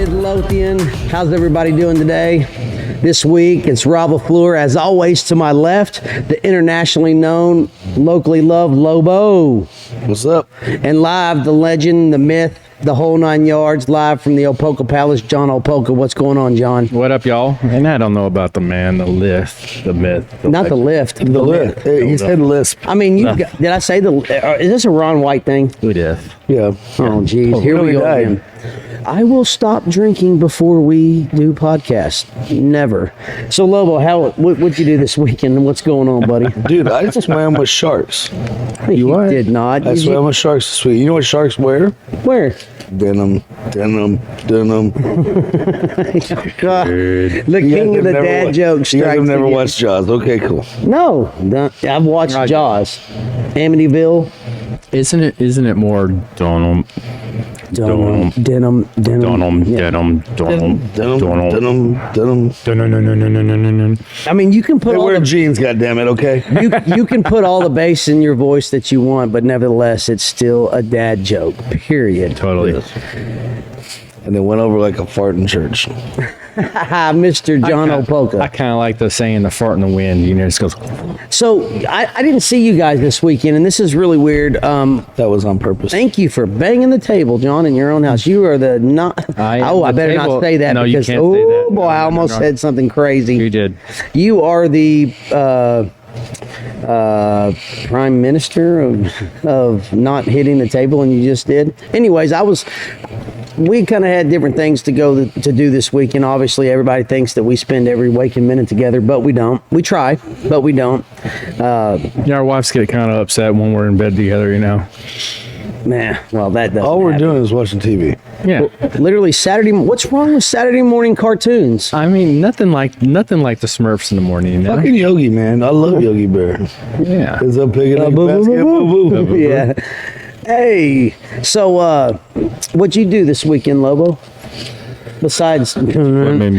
Midlothian. How's everybody doing today? This week, it's Rob LaFleur. As always, to my left, the internationally known, locally loved Lobo. What's up? And live, the legend, the myth, the whole 9 yards, live from the Opelka Palace, John Opelka. What's going on, John? What up, y'all? And I don't know about the man, the lift, the myth. Not the lift. The lift. Hey, he said lisp. I mean, did I say the... is this a Ron White thing? It is. Yeah. Oh, geez. Here we go again. I will stop drinking before we do podcast. Never. So, Lobo, what'd you do this weekend? What's going on, buddy? Dude, I swam with sharks. You did not. I swam with sharks this week. You know what sharks wear? Where? Denim. God. The king of the dad jokes. You guys have never watched Jaws. Okay, cool. No. I've watched Jaws. Amityville. Isn't it more denim? Denim. I mean, you can put They all wear the jeans, goddammit, okay? you can put all the bass in your voice that you want, but nevertheless, it's still a dad joke. Period. Totally. And it went over like a fart in church. Mr. John Opelka. I kind of like the saying, the fart in the wind. You know, it just goes. So I didn't see you guys this weekend, and this is really weird. That was on purpose. Thank you for banging the table, John, in your own house. You are the not. I better not say that No, because you can't say that. Boy, I almost said something crazy. You did. You are the prime minister of not hitting the table, and you just did. Anyways, we kind of had different things to do this weekend. Obviously, everybody thinks that we spend every waking minute together, but we don't. We try, but we don't. Our wives get kind of upset when we're in bed together, you know. Nah, well, that doesn't All we're happen. doing is watching TV. Yeah. Literally Saturday. What's wrong with Saturday morning cartoons? I mean, nothing like the Smurfs in the morning, you know? Fucking Yogi, man. I love Yogi Bear. Yeah. Is up picking up basketball. Yeah. Hey, so what'd you do this weekend, Lobo? Besides, Apparently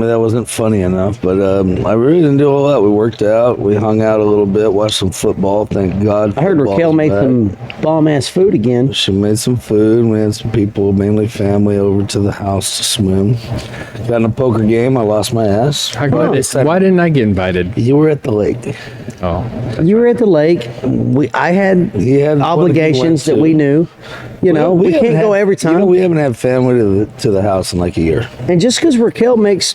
that wasn't funny enough, but I really didn't do a whole lot. We worked out, we hung out a little bit, watched some football. Thank God. I heard Raquel made some bomb-ass food again. She made some food. We had some people, mainly family, over to the house to swim. Got in a poker game. I lost my ass. Why didn't I get invited? You were at the lake. Oh. You were at the lake. I had obligations that we knew. You know, we can't go every time. You know, we haven't had family to the house in like a year. And just because Raquel makes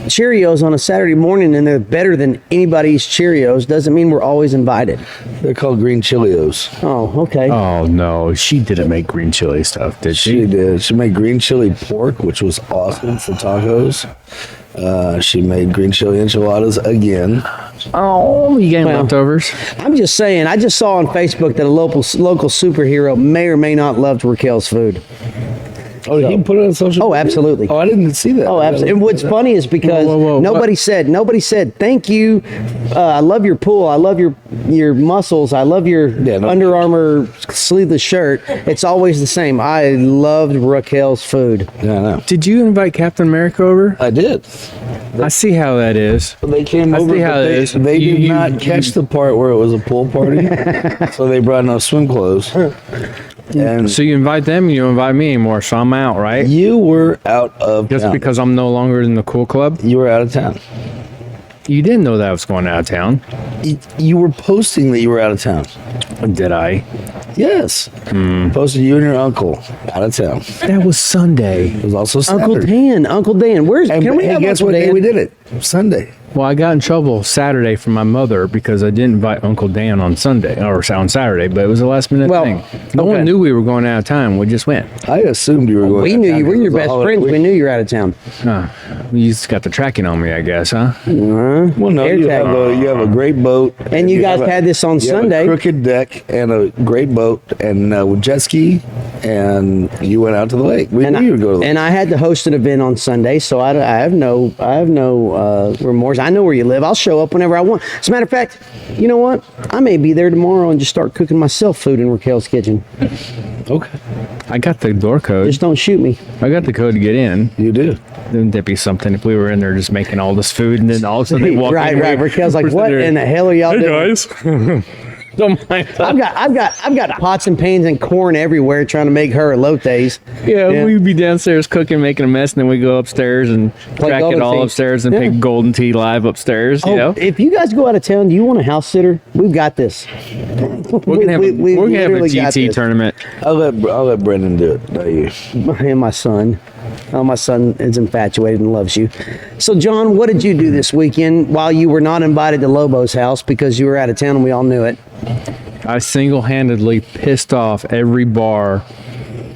Cheerios on a Saturday morning and they're better than anybody's Cheerios doesn't mean we're always invited. They're called green Chilios. Oh, okay. Oh, no. She didn't make green chili stuff, did she? She did. She made green chili pork, which was awesome for tacos. She made green chili enchiladas again. Oh, you getting leftovers? I'm just saying, I just saw on Facebook that a local superhero may or may not love Raquel's food. Oh, did he put it on social media? Oh, absolutely. Oh, I didn't see that. Oh, absolutely. And what's funny is because nobody said, thank you. I love your pool. I love your muscles. I love your Under Armour sleeveless shirt. It's always the same. I loved Raquel's food. Yeah, I know. Did you invite Captain America over? I did. I see how that is. They came over, but they did not catch the part where it was a pool party, so they brought no swim clothes. And so you invite them and you don't invite me anymore, so I'm out, right? You were out of Just town. because I'm no longer in the cool club? You were out of town. You didn't know that I was going out of town. You were posting that you were out of town. Did I? Yes. Posted you and your uncle out of town. That was Sunday. It was also Saturday. Uncle Dan. Can we have guess Uncle what Dan? day we did it? Sunday. Well, I got in trouble Saturday from my mother because I didn't invite Uncle Dan on Sunday or on Saturday, but it was a last minute thing. No one knew we were going out of town. We just went. I assumed you were going. We knew you were your best friends. We knew you were out of town. You just got the tracking on me, I guess, huh? Well, no, you have a great boat, and you guys had this on Sunday. A crooked deck and a great boat, and with jet ski, and you went out to the lake. We knew you would go to the lake. And I had to host an event on Sunday, so I have no remorse. I know where you live. I'll show up whenever I want. As a matter of fact, you know what? I may be there tomorrow and just start cooking myself food in Raquel's kitchen. Okay. I got the door code. Just don't shoot me. I got the code to get in. You do. Wouldn't that be something if we were in there just making all this food and then all of a sudden they walk in? Right. Raquel's like, what in the hell are y'all doing? Hey, guys. Don't mind that. I've got pots and pans and corn everywhere trying to make her elotes. Yeah, we'd be downstairs cooking, making a mess, and then we go upstairs and track it all upstairs and pick golden tea live upstairs. You know? If you guys go out of town, do you want a house sitter? We've got this. We're gonna have a GT tournament. I'll let Brendan do it. Not you. And my son. Oh, my son is infatuated and loves you. So, John, what did you do this weekend while you were not invited to Lobo's house because you were out of town and we all knew it? I single-handedly pissed off every bar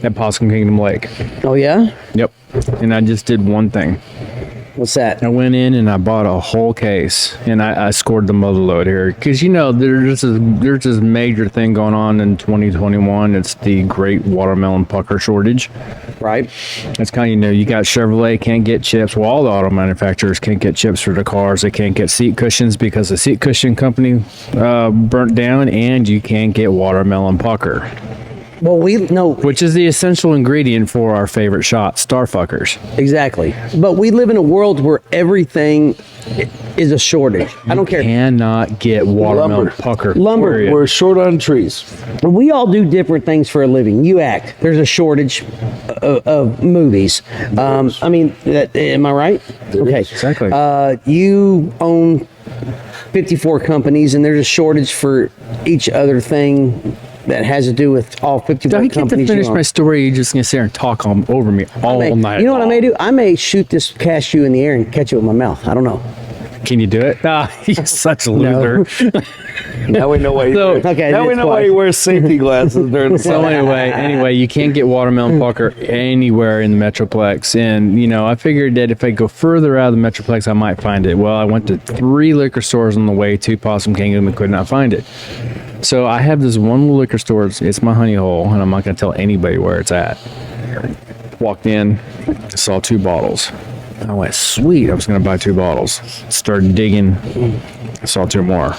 at Possum Kingdom Lake. Oh, yeah? Yep. And I just did one thing. What's that? I went in and I bought a whole case, and I scored the mother load here because there's this major thing going on in 2021. It's the great watermelon pucker shortage. Right. It's kind of you got Chevrolet can't get chips. Well, all the auto manufacturers can't get chips for the cars. They can't get seat cushions because the seat cushion company burnt down, and you can't get watermelon pucker. Well, we know. Which is the essential ingredient for our favorite shot, Starfuckers. Exactly. But we live in a world where everything is a shortage. I don't care. Cannot get watermelon pucker. Lumber. We're short on trees. We all do different things for a living. You act. There's a shortage of movies. I mean, am I right? Okay. Exactly. You own 54 companies, and there's a shortage for each other thing that has to do with all 54 Do I get companies. to finish my story? You're just going to sit here and talk over me all night. You know what I may do? I may shoot this cashew in the air and catch it with my mouth. I don't know. Can you do it? You're such a loser. Now we know why. Now we know why he wears safety glasses during the So summer. anyway, you can't get watermelon pucker anywhere in the Metroplex, and I figured that if I go further out of the Metroplex, I might find it. Well, I went to 3 liquor stores on the way to Possum Kingdom and could not find it. So I have this one little liquor store. It's my honey hole, and I'm not going to tell anybody where it's at. Walked in, saw 2 bottles. I went, sweet, I was going to buy 2 bottles. Started digging, saw 2 more.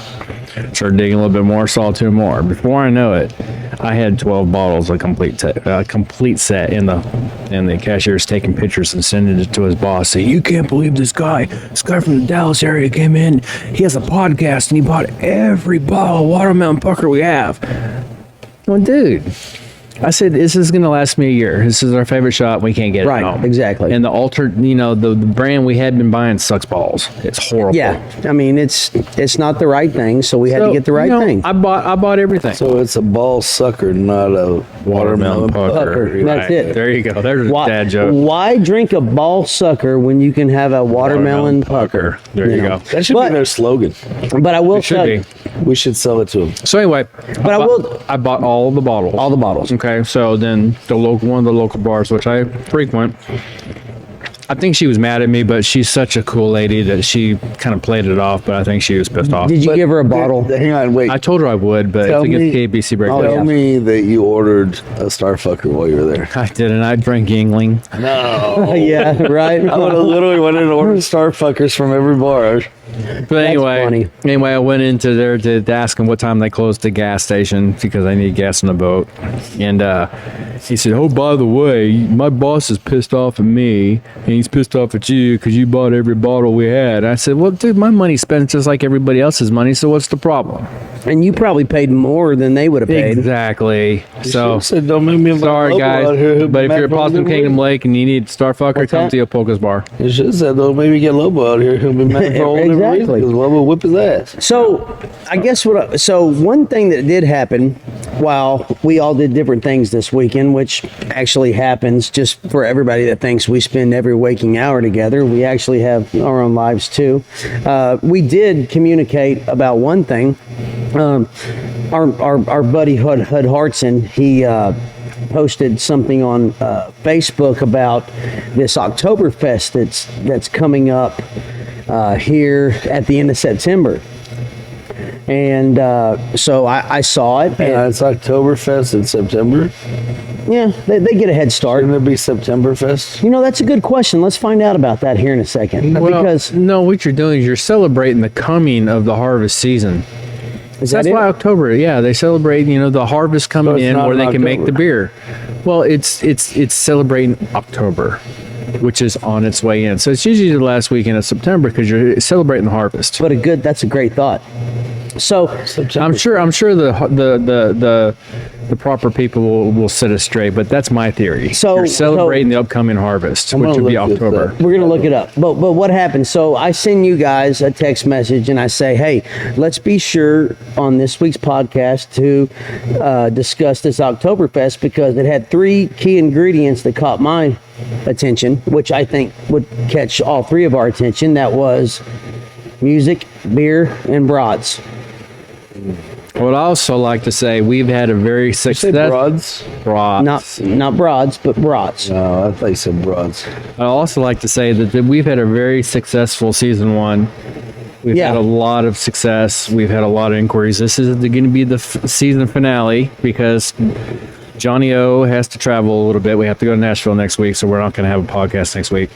Started digging a little bit more, saw 2 more. Before I know it, I had 12 bottles, a complete set, and the cashier's taking pictures and sending it to his boss, saying, "You can't believe this guy from the Dallas area came in. He has a podcast, and he bought every bottle of watermelon pucker we have." Well, dude, I said, this is going to last me a year. This is our favorite shot. We can't get it home. Exactly. And the brand we had been buying sucks balls. It's horrible. Yeah. I mean, it's not the right thing, so we had to get the right thing. I bought everything. So it's a ball sucker, not a watermelon pucker. That's it. There you go. There's a dad joke. Why drink a ball sucker when you can have a watermelon pucker? There you go. That should be their slogan. But I will It should tell you. be. We should sell it to them. So anyway, But I bought all the bottles. All the bottles. Okay, so then one of the local bars, which I frequent, I think she was mad at me, but she's such a cool lady that she kind of played it off, but I think she was pissed off. Did you But give her a bottle? Hang on, wait. I told her I would, but Tell it's against me- the ABC breakdown. Tell me that you ordered a Starfucker while you were there. I didn't. I drank Yingling. No. Yeah, right. I would have literally went and ordered Starfuckers from every bar. But funny. anyway, I went into there to ask him what time they closed the gas station because I need gas in the boat. And he said, "Oh, by the way, my boss is pissed off at me, and he's pissed off at you because you bought every bottle we had." I said, "Well, dude, my money's spent just like everybody else's money, so what's the problem?" And you probably paid more than they would have paid. Exactly. So, said, don't make me invite sorry, Lobo out guys, here who but if Matt you're at Bones Possum didn't Kingdom win. Lake and you need Starfucker, What's come that? to Apolka's bar. You should have said, though, maybe get Lobo out here who'll be mad for all different reasons Exactly. because Lobo will whip his ass. So, I guess so one thing that did happen while we all did different things this weekend, which actually happens just for everybody that thinks we spend every waking hour together, we actually have our own lives too. We did communicate about one thing. Our buddy Hud Hartson, he posted something on Facebook about this Oktoberfest that's coming up here at the end of September. And so I saw it. Yeah, And, it's Oktoberfest in September. yeah, they get a head start. Shouldn't it be Septemberfest? You know, that's a good question. Let's find out about that here in a second. Well, because no, what you're doing is you're celebrating the coming of the harvest season. is That's that why it? October, yeah, they celebrate, the harvest coming it's in not where in they can make the October. beer. Well, it's celebrating October, which is on its way in. So it's usually the last weekend of September because you're celebrating the harvest. But that's a great thought. So I'm sure the proper people will set us straight, but that's my theory. So- you're celebrating the upcoming harvest, which gonna would be look this October. up. we're gonna look it up. But what happened? So I send you guys a text message and I say, hey, let's be sure on this week's podcast to discuss this Oktoberfest because it had 3 key ingredients that caught my attention, which I think would catch all 3 of our attention. That was music, beer, and brats. I would also like to say we've had a very Say successful broads? Not broads, but brats. No, I thought you said broads. I'd also like to say that we've had a very successful season 1. We've Yeah. had a lot of success. We've had a lot of inquiries. This is going to be the season finale because Johnny O has to travel a little bit. We have to go to Nashville next week, so we're not going to have a podcast next week.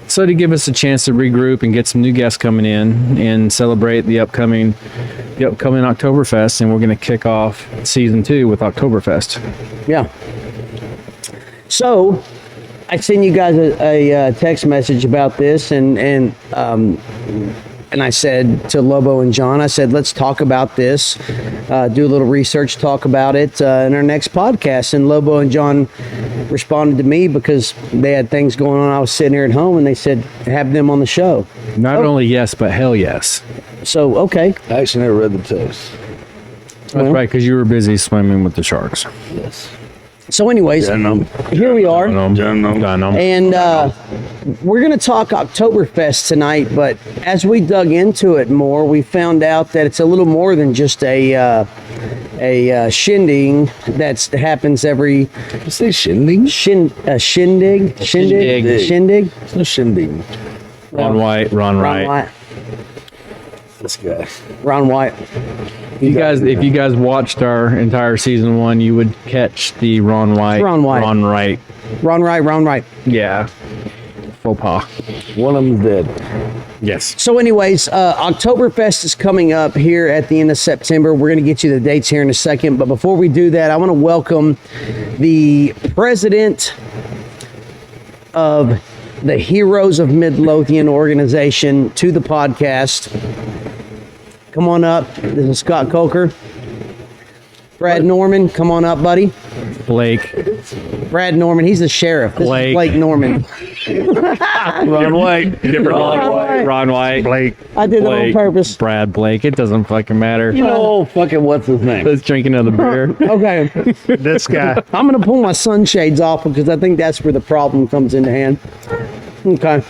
So to give us a chance to regroup and get some new guests coming in and celebrate the upcoming Oktoberfest, and we're going to kick off season 2 with Oktoberfest. Yeah. So I send you guys a text message about this, and I said to Lobo and John, I said, let's talk about this, do a little research, talk about it in our next podcast. And Lobo and John responded to me because they had things going on. I was sitting here at home, and they said, have them on the show. Not only yes, but hell yes. So, okay. I actually never read the text. That's right, because you were busy swimming with the sharks. Yes. So anyways, here we are. And we're going to talk Oktoberfest tonight, but as we dug into it more, we found out that it's a little more than just a shindig that happens every Did you say shindig? shindig. It's no shindig. Ron White, Ron Wright. White. This guy. Ron White. If you guys watched our entire season 1, you would catch the Ron White. Ron White. Ron Wright. Ron Wright. Yeah. Faux pas. One of them's dead. Yes. So anyways, Oktoberfest is coming up here at the end of September. We're going to get you the dates here in a second. But before we do that, I want to welcome the president of the Heroes of Midlothian organization to the podcast. Come on up. This is Scott Coker. Brad Norman, come on up, buddy. Blake. Brad Norman, he's the sheriff. This Blake. is Blake Norman. Ron White. Different White. Ron White. Blake. I did it on purpose. Brad Blake. It doesn't fucking matter. You know, fucking what's his name? Let's drink another beer. Okay. This guy. I'm going to pull my sunshades off because I think that's where the problem comes into hand. Okay.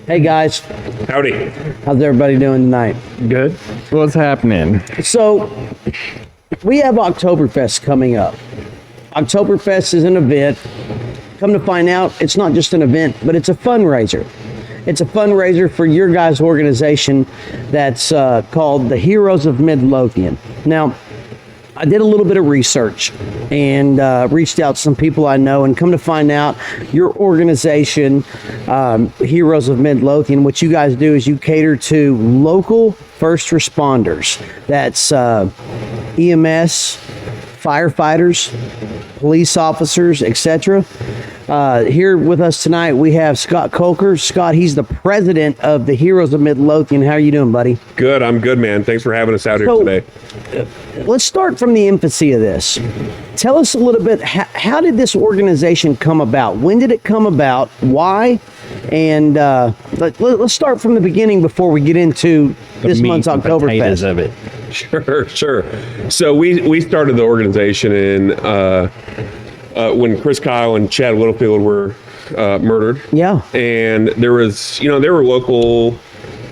Hey guys, Howdy. how's everybody doing tonight? Good. What's happening? So, we have Oktoberfest coming up. Oktoberfest is an event. Come to find out, it's not just an event, but it's a fundraiser. It's a fundraiser for your guys' organization that's called the Heroes of Midlothian. Now, I did a little bit of research and reached out to some people I know, and come to find out your organization, Heroes of Midlothian, what you guys do is you cater to local first responders. That's EMS, firefighters, police officers, etc. Here with us tonight, we have Scott Coker. Scott, he's the president of the Heroes of Midlothian. How are you doing, buddy? Good. I'm good, man. Thanks for having us out here So- today. Let's start from the infancy of this. Tell us a little bit, how did this organization come about? When did it come about? Why? And let's start from the beginning before we get into this month's Oktoberfest. Of it. Sure. So we started the organization in when Chris Kyle and Chad Littlefield were murdered. Yeah. And there was, they were local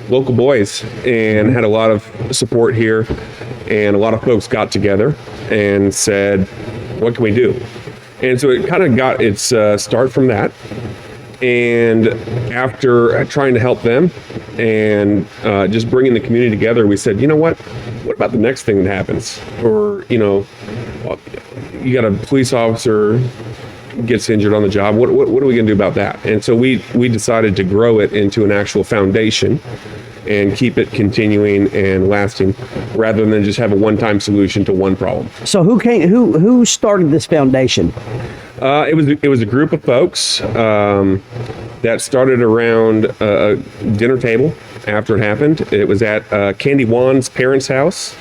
boys and had a lot of support here, and a lot of folks got together and said, what can we do? And so it kind of got its start from that. And after trying to help them and just bringing the community together, we said, you know what about the next thing that happens? Or, you got a police officer gets injured on the job. What are we going to do about that? And so we decided to grow it into an actual foundation and keep it continuing and lasting, rather than just have a one-time solution to one problem. So who started this foundation? It was a group of folks. that started around a dinner table after it happened. It was at Candy Wan's parents' house.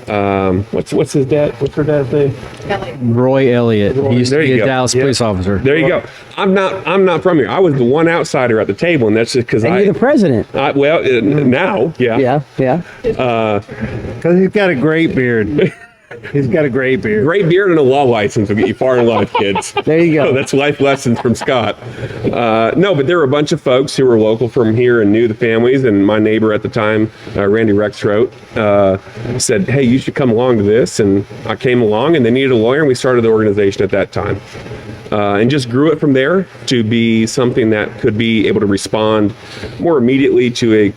What's his dad? What's her dad's name? Roy Elliott. He used to There be you a go. Dallas police officer. There you go. I'm not from here. I was the one outsider at the table, and that's just because And you're the president. now, yeah. Yeah. Because he's got a great beard. He's got a great beard. Great beard and a law license will get you far in life, kids. There you go. So that's life lessons from Scott. No, but there were a bunch of folks who were local from here and knew the families. And my neighbor at the time, Randy Rexroth, said, "Hey, you should come along to this." And I came along, and they needed a lawyer, and we started the organization at that time. And just grew it from there to be something that could be able to respond more immediately to a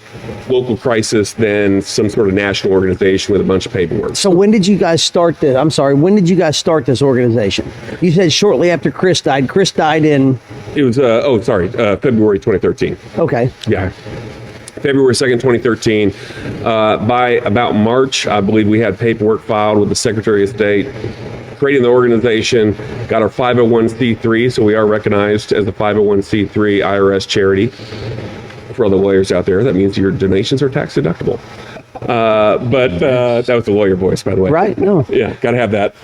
local crisis than some sort of national organization with a bunch of paperwork. So when did you guys start this? I'm sorry. When did you guys start this organization? You said shortly after Chris died. Chris died in. It was February 2013. Okay. Yeah. February 2nd, 2013. By about March, I believe we had paperwork filed with the Secretary of State, creating the organization, got our 501c3, so we are recognized as a 501c3 IRS charity. For all the lawyers out there, that means your donations are tax deductible. But that was the lawyer voice, by the way. Right? No. Yeah, got to have that.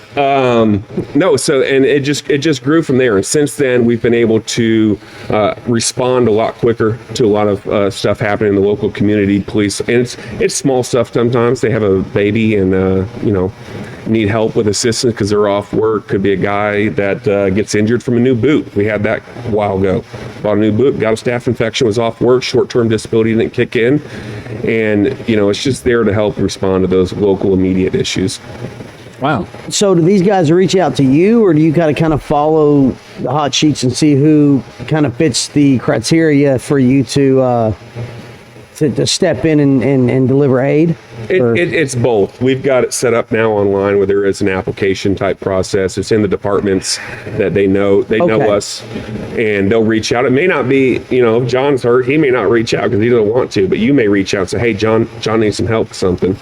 No, so and it just grew from there. And since then, we've been able to respond a lot quicker to a lot of stuff happening in the local community, police, and it's small stuff. Sometimes they have a baby and need help with assistance because they're off work. Could be a guy that gets injured from a new boot. We had that a while ago. Bought a new boot, got a staph infection, was off work, short-term disability didn't kick in, and it's just there to help respond to those local immediate issues. Wow. So do these guys reach out to you, or do you kind of follow the hot sheets and see who kind of fits the criteria for you to step in and deliver aid? It's both. We've got it set up now online where there is an application type process. It's in the departments that they know Okay. us, and they'll reach out. It may not be, if John's hurt, he may not reach out because he doesn't want to, but you may reach out and say, "Hey, John needs some help with something."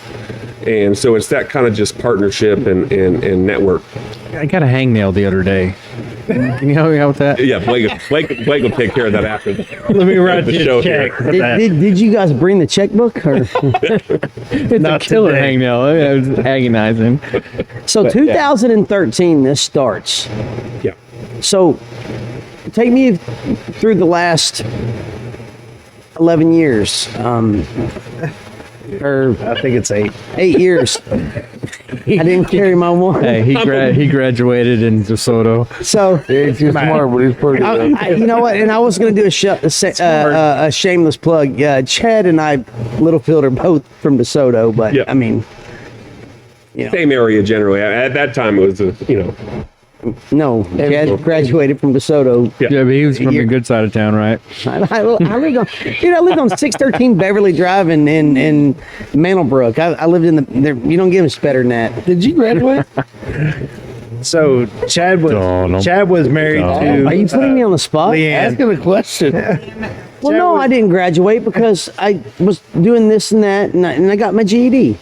And so it's that kind of just partnership and network. I got a hangnail the other day. Can you help me out with that? Yeah, Blake will take care of that after. Let me write the you show a check here. for that. Did you guys bring the checkbook? Or? It's Not a killer today. hangnail. It was agonizing. So 2013, this starts. Yeah. So take me through the last 11 years. Or I think it's 8. 8 years. I didn't carry my one. Hey, he graduated in DeSoto. So He's too smart, but he's pretty good. you know what? And I was going to do a shameless plug. Chad and I, Littlefield, are both from DeSoto, but Yeah. I mean, Same area generally. At that time, it was no, Chad graduated from DeSoto. Yeah, but he was from Year. the good side of town, right? I lived on, I lived on 613 Beverly Drive in Mantlebrook. I lived in there. You don't get much better than that. Did you graduate? So Chad was married to. Are you putting me on the spot? Leanne. Asking a question. Well, no, I didn't graduate because I was doing this and that, and I got my GED.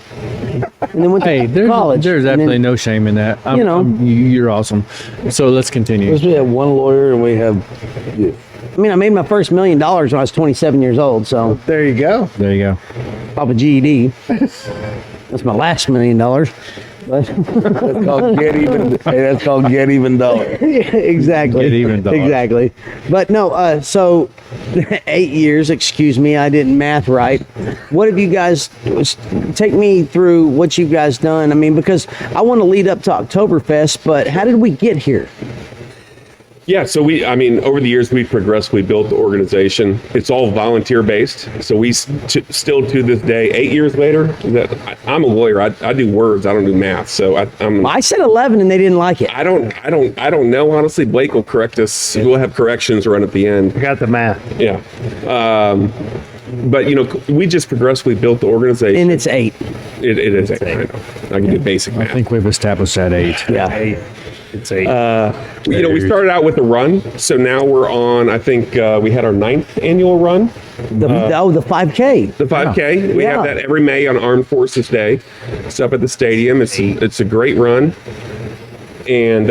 And then went Hey, to college. there's and then- absolutely no shame in that. You're awesome. So let's continue. Because we have one lawyer and we have you. I mean, I made my first $1 million when I was 27 years old, so There you go. There you go. off a GED. That's my last $1 million. But That's called get even. Hey, that's called get even dollar. exactly. Get even dollar. Exactly. But no, so 8 years, excuse me, I didn't math right. What have you guys, take me through what you guys done? I mean, because I want to lead up to Oktoberfest, but how did we get here? Yeah, so over the years, we've progressively built the organization. It's all volunteer based. So we still to this day, 8 years later, I'm a lawyer. I do words. I don't do math. So I said 11 and they didn't like it. I don't know. Honestly, Blake will correct us. We'll have corrections right at the end. I got the math. Yeah. But we just progressively built the organization. And it's 8. It is 8. I know. I can do basic I math. think we've established that 8. Yeah. 8. It's 8. We started out with a run. So now we're on, I think we had our 9th annual run. The 5K. The 5K. We have Yeah. that every May on Armed Forces Day. It's up at the stadium. It's a great run. And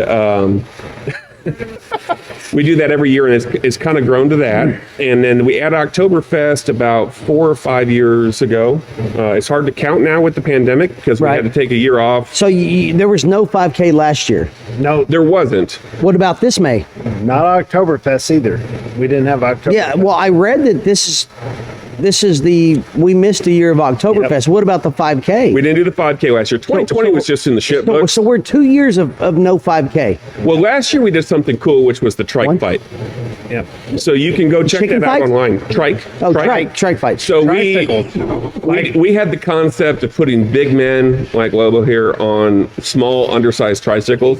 we do that every year, and it's kind of grown to that. And then we had Oktoberfest about 4 or 5 years ago. It's hard to count now with the pandemic because we Right. had to take a year off. So there was no 5K last year. No, There wasn't. What about this May? not Oktoberfest either. We didn't have Oktoberfest. Yeah, well, I read that we missed a year of Oktoberfest. What about the 5K? We didn't do the 5K last year. 2020 was just in the shit So, books. so we're 2 years of no 5K. Well, last year we did something cool, which was the trike What? fight. Yeah. So you can go check Chicken that out fight? online. Trike. Oh, trike fights. So we had the concept of putting big men like Lobo here on small, undersized tricycles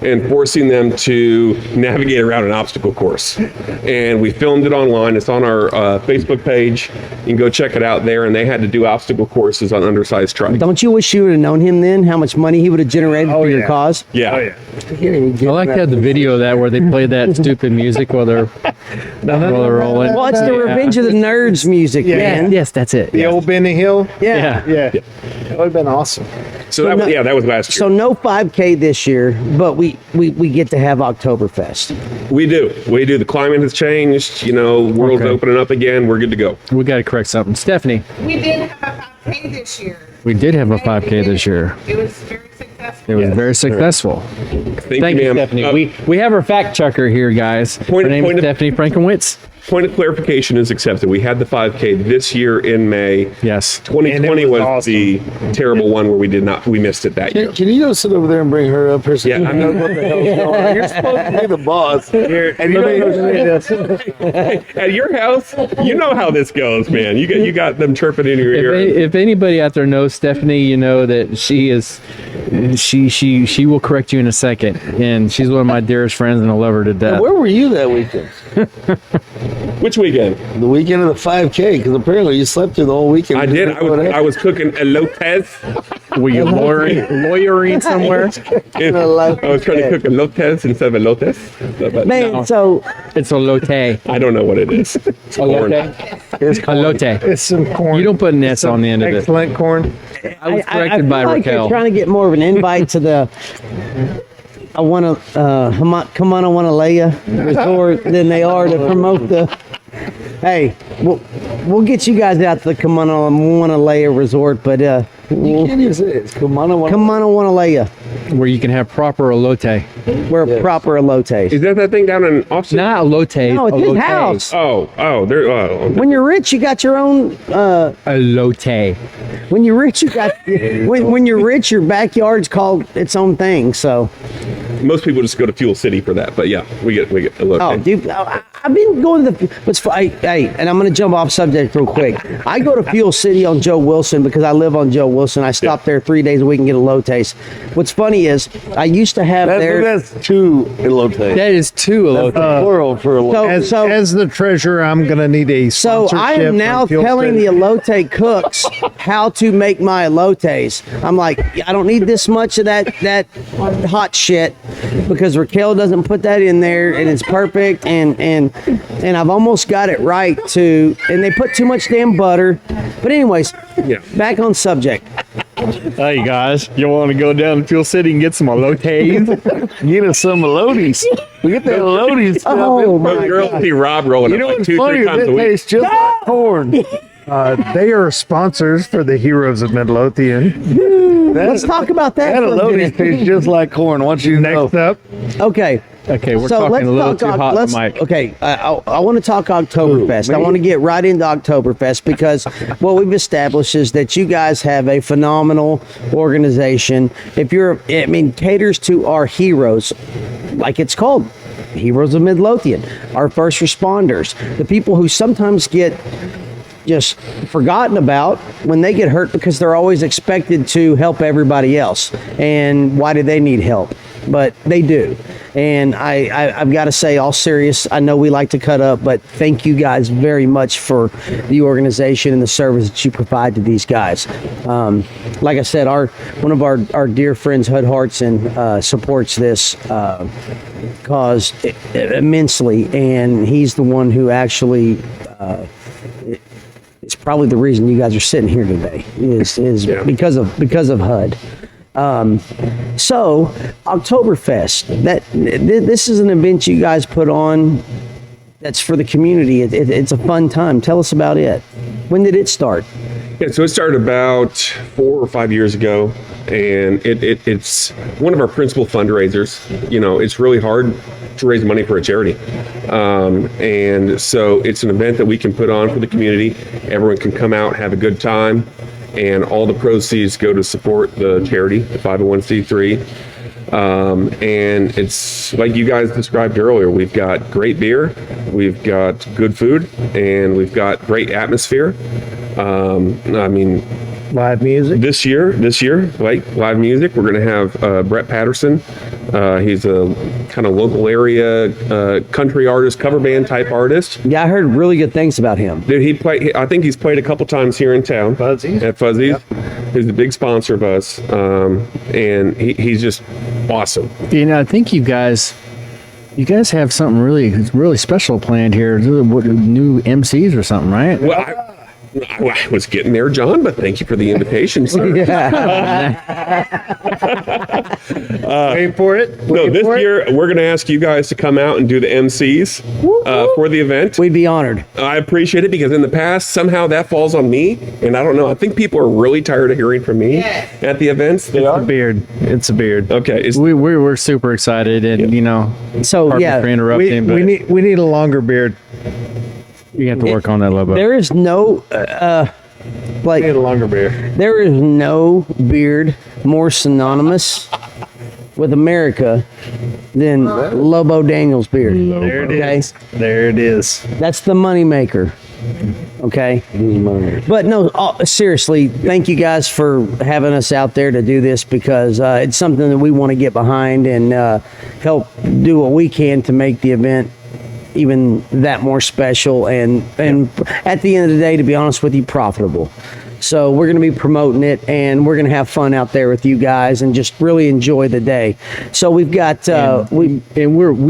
and forcing them to navigate around an obstacle course. And we filmed it online. It's on our Facebook page. You can go check it out there. And they had to do obstacle courses on undersized trikes. Don't you wish you would have known him then? How much money he would have generated for your yeah. cause? Yeah. Oh, yeah. I like to have the video of that where they play that stupid music while they're rolling. Well, it's the Revenge of the Nerds music, man. Yes, that's it. The old Benny Hill. Yeah. Yeah. That would have been awesome. So that was, that was last year. So no 5K this year, but we get to have Oktoberfest. We do. The climate has changed. You know, world's Okay. opening up again. We're good to go. We got to correct something. Stephanie, We did have a 5K this year. we did have a 5K this year. It was very successful. It was very successful. Thank you, ma'am. Stephanie. We have our fact checker here, guys. Point- Her name point is of- Stephanie Frankenwitz. Point of clarification is accepted. We had the 5K this year in May. Yes. 2020 And it was, was awesome. the terrible one where we missed it that year. Can you go sit over there and bring her up here? So Yeah, you I'm know not- what the hell's going on. You're supposed to be the boss. And you know At your house, you know how this goes, man. You got them chirping in your ear. If anybody out there knows Stephanie, you know that she is, she will correct you in a second, and she's one of my dearest friends, and I love her to death. where were you that weekend? Which weekend? The weekend of the 5K, because apparently you slept through the whole weekend. I did. I was cooking elotes. Were you lawyering somewhere? I was trying to cook elotes instead of elotes. But Man, no, so It's a lotte. I don't know what it is. It's corn. A lotte. It's some corn. You don't put an S on the end of it. Excellent corn. I was I corrected feel by like Raquel. You're trying to get more of an invite to the I want to come on, I want to lay ya resort than they are to promote the. Hey, we'll get you guys out to the come on, I want to lay ya resort, but You can't even say it. It's Kumana. come on, I want to lay ya. Where you can have proper elote. We're proper elotes. Is that thing down in Austin? Not elote. No, it's his elote. house. There. When you're rich, you got your own. Elote. When you're rich, you got. when you're rich, your backyard's called its own thing. So. Most people just go to Fuel City for that, but yeah, we get elote. Oh, dude, I've been going to the. Hey, and I'm going to jump off subject real quick. I go to Fuel City on Joe Wilson because I live on Joe Wilson. I stop there 3 days a week and get a elotes. What's funny is I used to have there. That's two elote. That is two elote. Plural for elote. As the treasurer, I'm going to need a So sponsorship. I am now from Fuel telling City. the elote cooks how to make my elotes. I'm like, I don't need this much of that hot shit because Raquel doesn't put that in there and it's perfect and I've almost got it right too. And they put too much damn butter. But anyways, Yeah. back on subject. Hey guys, you want to go down to Fuel City and get some elotes? Get us some elotes. We get the elotes. Oh Most my girls God. see Rob rolling You it know like what's 2-3 funny? times a It week. tastes just like corn. They are sponsors for the Heroes of Midlothian. Let's talk about that That for a elotes minute. tastes just like corn. Once you know. Next up, Okay. Okay, we're So talking let's a little talk. too hot, Let's, Mike. okay, I want to talk Oktoberfest. I me? want to get right into Oktoberfest because what we've established is that you guys have a phenomenal organization. Caters to our heroes, like it's called, Heroes of Midlothian, our first responders, the people who sometimes get just forgotten about when they get hurt because they're always expected to help everybody else. And why do they need help? But they do. And I've got to say, all serious, I know we like to cut up, but thank you guys very much for the organization and the service that you provide to these guys. Like I said, one of our dear friends, Hud Hartson, supports this cause immensely, and he's the one who actually it's probably the reason you guys are sitting here today is Yeah. because of HUD. So Oktoberfest, this is an event you guys put on that's for the community. It's a fun time. Tell us about it. When did it start? Yeah, so it started about 4 or 5 years ago, and it's one of our principal fundraisers. You know, it's really hard to raise money for a charity, and so it's an event that we can put on for the community. Everyone can come out, have a good time, and all the proceeds go to support the charity, the 501c3. And it's like you guys described earlier. We've got great beer, we've got good food, and we've got great atmosphere. I mean, Live music. this year, like live music, we're going to have Brett Patterson. He's a kind of local area country artist, cover band type artist. Yeah, I heard really good things about him. Dude, I think he's played a couple times here in town. Fuzzies. At Fuzzies. Yep. He's a big sponsor of us, and he's just awesome. You know, I think you guys have something really special planned here. New MCs or something, right? Well, I was getting there, John, but thank you for the invitation, sir. Wait for it. No, this year we're going to ask you guys to come out and do the MCs for the event. We'd be honored. I appreciate it because in the past, somehow that falls on me. And I don't know. I think people are really tired of hearing from me at the events. They It's are? a beard. It's a beard. Okay. We're super excited, and you know, So pardon me for interrupting, but We need a longer beard. you have to work on that, Lobo. there is no We need a longer beard. there is no beard more synonymous with America than Lobo Daniels beard. There it Okay? is. There it is. That's the moneymaker. Okay? But no, seriously, thank you guys for having us out there to do this because it's something that we want to get behind and help do what we can to make the event even that more special and at the end of the day, to be honest with you, profitable. So we're going to be promoting it, and we're going to have fun out there with you guys and just really enjoy the day. So we've got we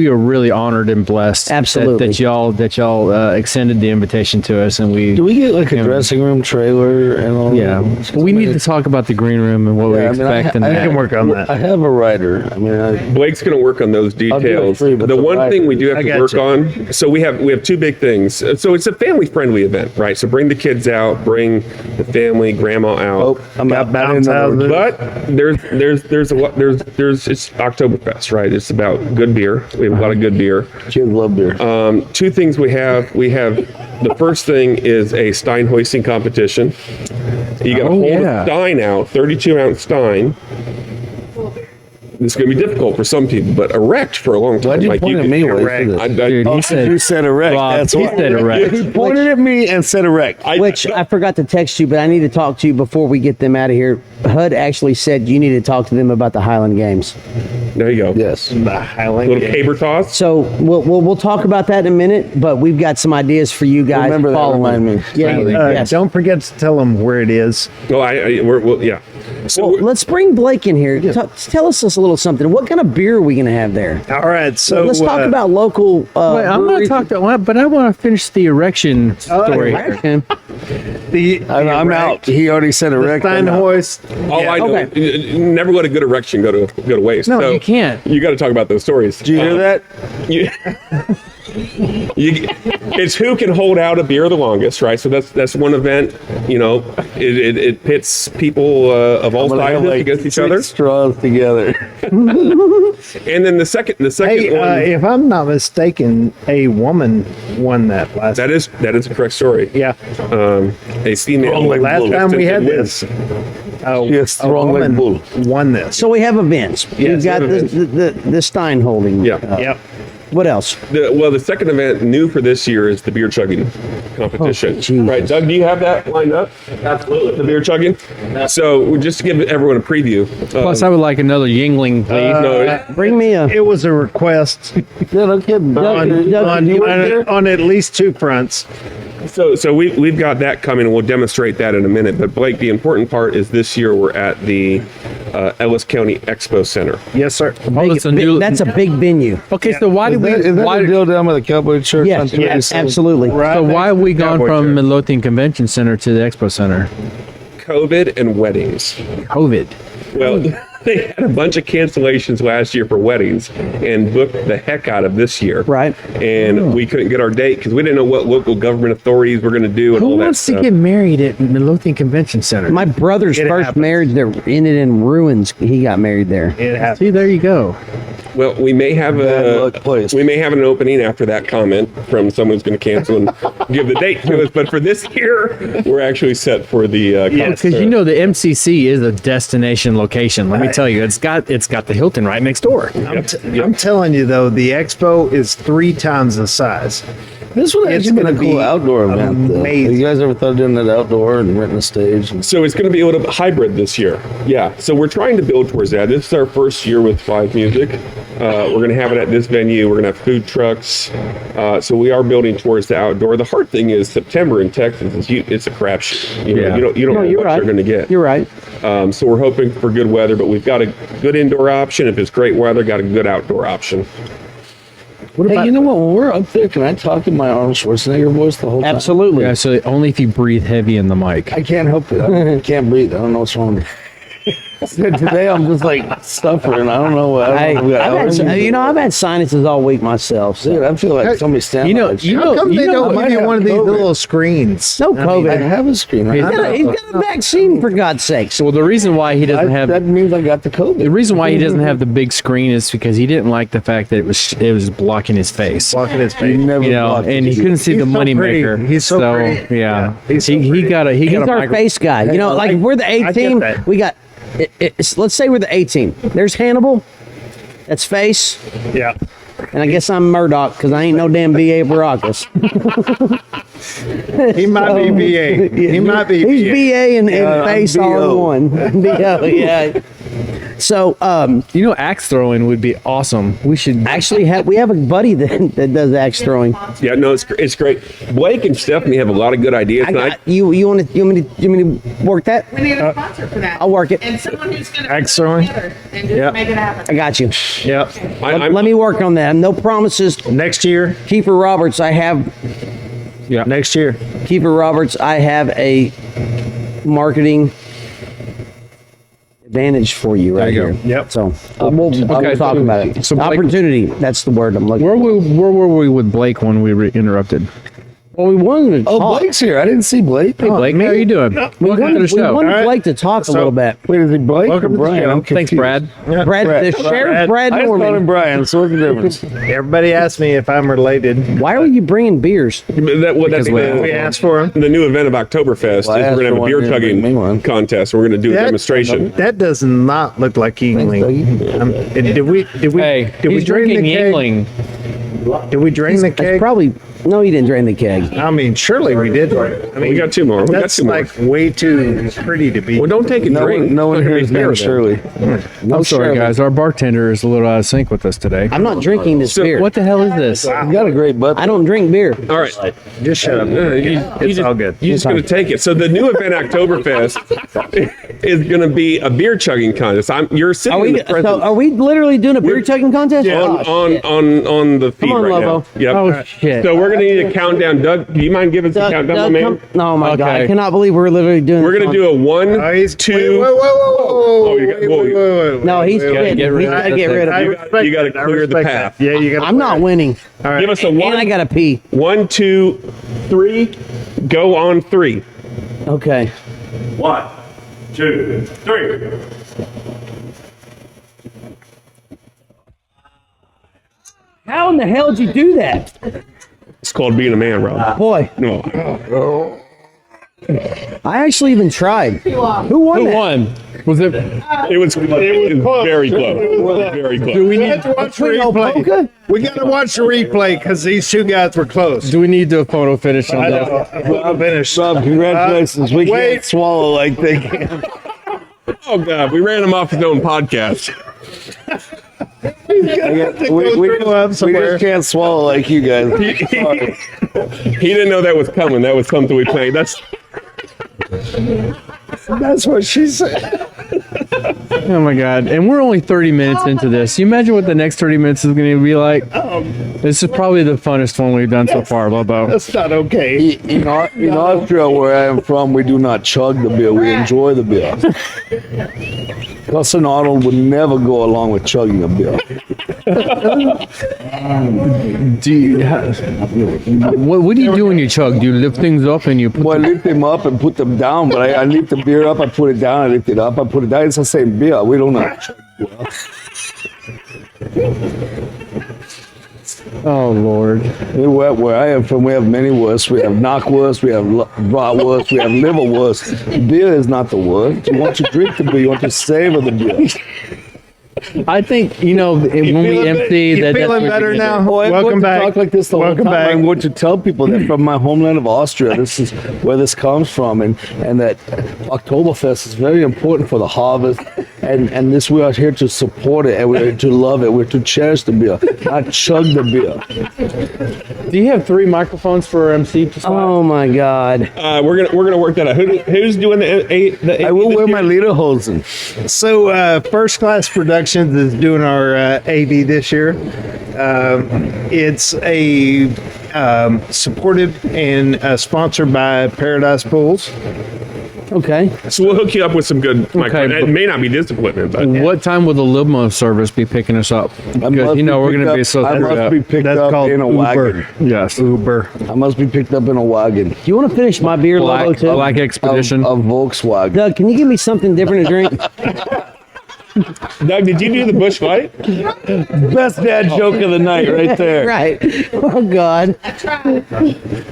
are really honored and blessed Absolutely. that y'all extended the invitation to us, and Do we get like a dressing room trailer and all? yeah, we need to talk about the green room and what we expect. I and can work on that. I have a writer. I mean, Blake's going to work on those I'll do it details. free, but The the one writer- thing we do have I to got work you. on, so we have two big things. So it's a family friendly event, right? So bring the kids out, bring the family, grandma out. oh, I'm Got out. bounce houses. But there's it's Oktoberfest, right? It's about good beer. We have a lot of good beer. Kids love beer. Two things we have the first thing is a Stein hoisting competition. You got to hold a Stein out, 32-ounce Stein. This is going to be difficult for some people, but erect for a long time. Why'd you point at me? Dude, he said, You said erect. Rob, That's he why. said erect. He pointed at me and said erect. which I forgot to text you, but I need to talk to you before we get them out of here. HUD actually said you need to talk to them about the Highland Games. There you go. Yes. The Highland. Little Game. caber toss. So we'll talk about that in a minute, but we've got some ideas for you guys. Remember that, following. remind me. Yeah, yes. Don't forget to tell them where it is. Oh, yeah. So Well, let's bring Blake in here. Tell us a little something. What kind of beer are we going to have there? All right. So Let's talk about local. Wait, I'm going to breweries. talk but I want to finish the erection story. Okay. I'm out. He already said erect. I'm out. Steinhorst. all I know, never let a good erection go to waste. No, So you can't. You got to talk about those stories. Did you hear that? It's who can hold out a beer the longest, right? So that's one event. You know, it pits people of all I'm gonna have, sizes like, against each 6 other. straws together. And then the second Hey, one. if I'm not mistaken, a woman won that last. That is a correct story. Yeah. A female. Last time we had win. this, Yes, strong like woman bull. won this. So we have events. Yes, We've got events. the Stein holding. Yeah. Yep. What else? The second event new for this year is the beer chugging competition. Jesus. Right, Doug, do you have that lined up? Absolutely. The beer chugging? So just to give everyone a preview. Plus, I would like another Yingling, please. no, Bring me a. It was a request Yeah, no kidding. on at least two fronts. so we've got that coming, and we'll demonstrate that in a minute. But Blake, the important part is this year we're at the Ellis County Expo Center. Yes, sir. Oh, that's a new. That's a big venue. Okay, so why did we? Is that Why, the deal down by the cowboy church? Yes, on yes, 37? absolutely. Right so why have we next to gone Cowboy from Church. Midlothian Convention Center to the Expo Center? COVID and weddings. COVID. Well, they had a bunch of cancellations last year for weddings and booked the heck out of this year. Right. And we couldn't get our date because we didn't know what local government authorities were going to do and Who all that wants to stuff. get married at Midlothian Convention Center? My brother's It first happens. marriage that ended in ruins. He got married there. It happens. See, there you go. Well, we may have Bad luck place. we may have an opening after that comment from someone who's going to cancel and give the date to us. But for this year, we're actually set for the Yes. Because you know the MCC is a destination location. Let me tell you, it's got the Hilton right next door. I'm telling you though, the expo is 3 times the size. This would It's actually been a gonna cool be outdoor event. Though. amazing. You guys ever thought of doing that outdoor and renting a stage? And So it's going to be a little bit hybrid this year. Yeah. So we're trying to build towards that. This is our first year with live music. We're going to have it at this venue. We're going to have food trucks. So we are building towards the outdoor. The hard thing is September in Texas. It's a crapshoot. You know, Yeah. you don't know you're what right. you're going to get. You're right. So we're hoping for good weather, but we've got a good indoor option. If it's great weather, got a good outdoor option. hey, you know what? When we're up there, can I talk in my Arnold Schwarzenegger voice the whole time? Absolutely. Yeah, so only if you breathe heavy in the mic. I can't help it. I can't breathe. I don't know what's wrong. Today I'm just like stuffering. I don't know what. I don't know if I got allergies. I've had sinuses all week myself. So. Dude, I feel like somebody's standing. How come they don't give you one of these COVID. little screens? No COVID. I have a screen. Right? He's got a vaccine, for God's sakes. Well, the reason why he doesn't have that means I got the COVID. the reason why he doesn't have the big screen is because he didn't like the fact that it was blocking his face. Blocking his You face. never You know, blocked and it. he couldn't see He's the so money pretty. maker. He's so pretty. Yeah, He's so he pretty. got a He's a our micro- face guy. You know, like if we're the A I get team, that. we got. Let's say we're the A team. There's Hannibal. That's face. Yeah. And I guess I'm Murdoch because I ain't no damn VA Baracus. He might be VA. He might be He's VA. VA and I'm face all in BO. one. BO, yeah. So You know, axe throwing would be awesome. We should actually we have a buddy that does axe throwing. Yeah, no, it's great. Blake and Stephanie have a lot of good ideas. I and got you. You want me to work that? We need a sponsor for that. I'll work it. And someone who's going to Axe throwing? and just Yeah. make it happen. I got you. Yep. Let me work on that. No promises. Next year. Keeper Roberts, I have Next year. Keeper Roberts. I have a marketing advantage for you right There you here. go. Yep. So we'll talk about it. so Blake- Opportunity. That's the word I'm looking. Where were we with Blake when we were interrupted? Well, we wanted to Oh, talk. Blake's here. I didn't see Blake. Hey, Blake, how are you doing? We Welcome to wanted, the we show. wanted All right. Blake to talk a little bit. Wait, is it Blake Welcome or to the Brian? show. I'm Thanks, confused. Brad. Brad, the sheriff, Brad I just called him Norman. Brian. So what's the difference? Everybody asked me if I'm related. Why are you bringing beers? that's Because We asked for him. the new event of Oktoberfest. Well, I is asked we're going to for have a one, beer you didn't bring me tugging one. contest. We're going to do a That- demonstration. That does not look like Yingling. Did we Hey, did we he's drain the drinking keg? Yingling. Did we drain the That's keg? probably no. You didn't drain the keg. I mean, surely we did. I mean, We got two more. We got that's two more. like way too pretty to be. Well, don't take a No drink. one, no one Don't here be is fair named then. Shirley. No, I'm sorry, Shirley. guys. Our bartender is a little out of sync with us today. I'm not drinking this beer. What the hell is this? You got a great butt. I don't drink beer. All right. Just shut up. It's all good. You're just going to take it. So the new event Oktoberfest is going to be a beer chugging contest. You're sitting Are in we? the presence So are we literally doing a beer chugging contest? on the feed Come on, right Lobo. now. Yep. Oh shit! So we're going to need a countdown. Doug, do you mind giving us a countdown, my man? No, my God, I Okay. cannot believe we're literally doing. We're going to do a one, Oh, he's two. Wait, Oh, you got- whoa, No, he's wait, kidding. get rid He's of got to that get thing. rid of I it. respect You gotta that. I clear the respect path. that. Yeah, you got. I'm not winning, All right. Give us a and one, I got to pee. 1, 2, 3. Go on 3. Okay. 1, 2, 3. How in the hell did you do that, It's called being a man, Rob. boy? No. I actually even tried. Who won Who that? won? Was it? It was very close. It was very close. Do we need? Watch the Wait, no, replay. Polka? We got to watch the replay because these two guys were close. Do we need to do a photo finish on I that? know. I'm finished. Rob, congratulations. We wait. can't swallow like they can. Oh, God. We ran him off his own podcast. Up We somewhere. just can't swallow like you guys. Sorry. He didn't know that was coming. That was something we planned. That's what she said. Oh my God! And we're only 30 minutes into this. You imagine what the next 30 minutes is going to be like? This is probably the funnest one we've done so far, Lobo. That's not okay. In Austria, where I am from, we do not chug the beer. We enjoy the beer. Cousin Arnold would never go along with chugging a beer. What do you do when you chug? Do you lift things up and you put Well, I lift them up and put them down, but I lift the beer up, I put it down, I lift it up, I put it down. It's the same beer. We don't know. Oh Lord! Where I am from, we have many worsts. We have knockwurst, we have bratwurst, we have liverwurst. Beer is not the word. You want to drink the beer, you want to savor the beer. I think when we empty that. Feeling better now? Oh, I'm Welcome going back. to talk like this the whole Welcome time. back. I'm going to tell people that from my homeland of Austria, this is where this comes from, and that Oktoberfest is very important for the harvest, and this we are here to support it, and we're here to love it, we're to cherish the beer, not chug the beer. Do you have 3 microphones for MC? Oh my God! We're gonna work that out. Who's doing the I will wear my lederhosen. So, First Class Productions is doing our AV this year. It's a supported and sponsored by Paradise Pools. Okay. So we'll hook you up with some good microphones. It may not be this equipment, but What time will the limo service be picking us up? Because we're going to be so I screwed must up. be picked That's up called in a Uber. wagon. Yes. Uber. I must be picked up in a wagon. Do you want to finish my beer, Lobo, too? Black Expedition. A Volkswagen. Doug, can you give me something different to drink? Doug, did you do the bush light? Best dad joke of the night right there. Right. Oh God.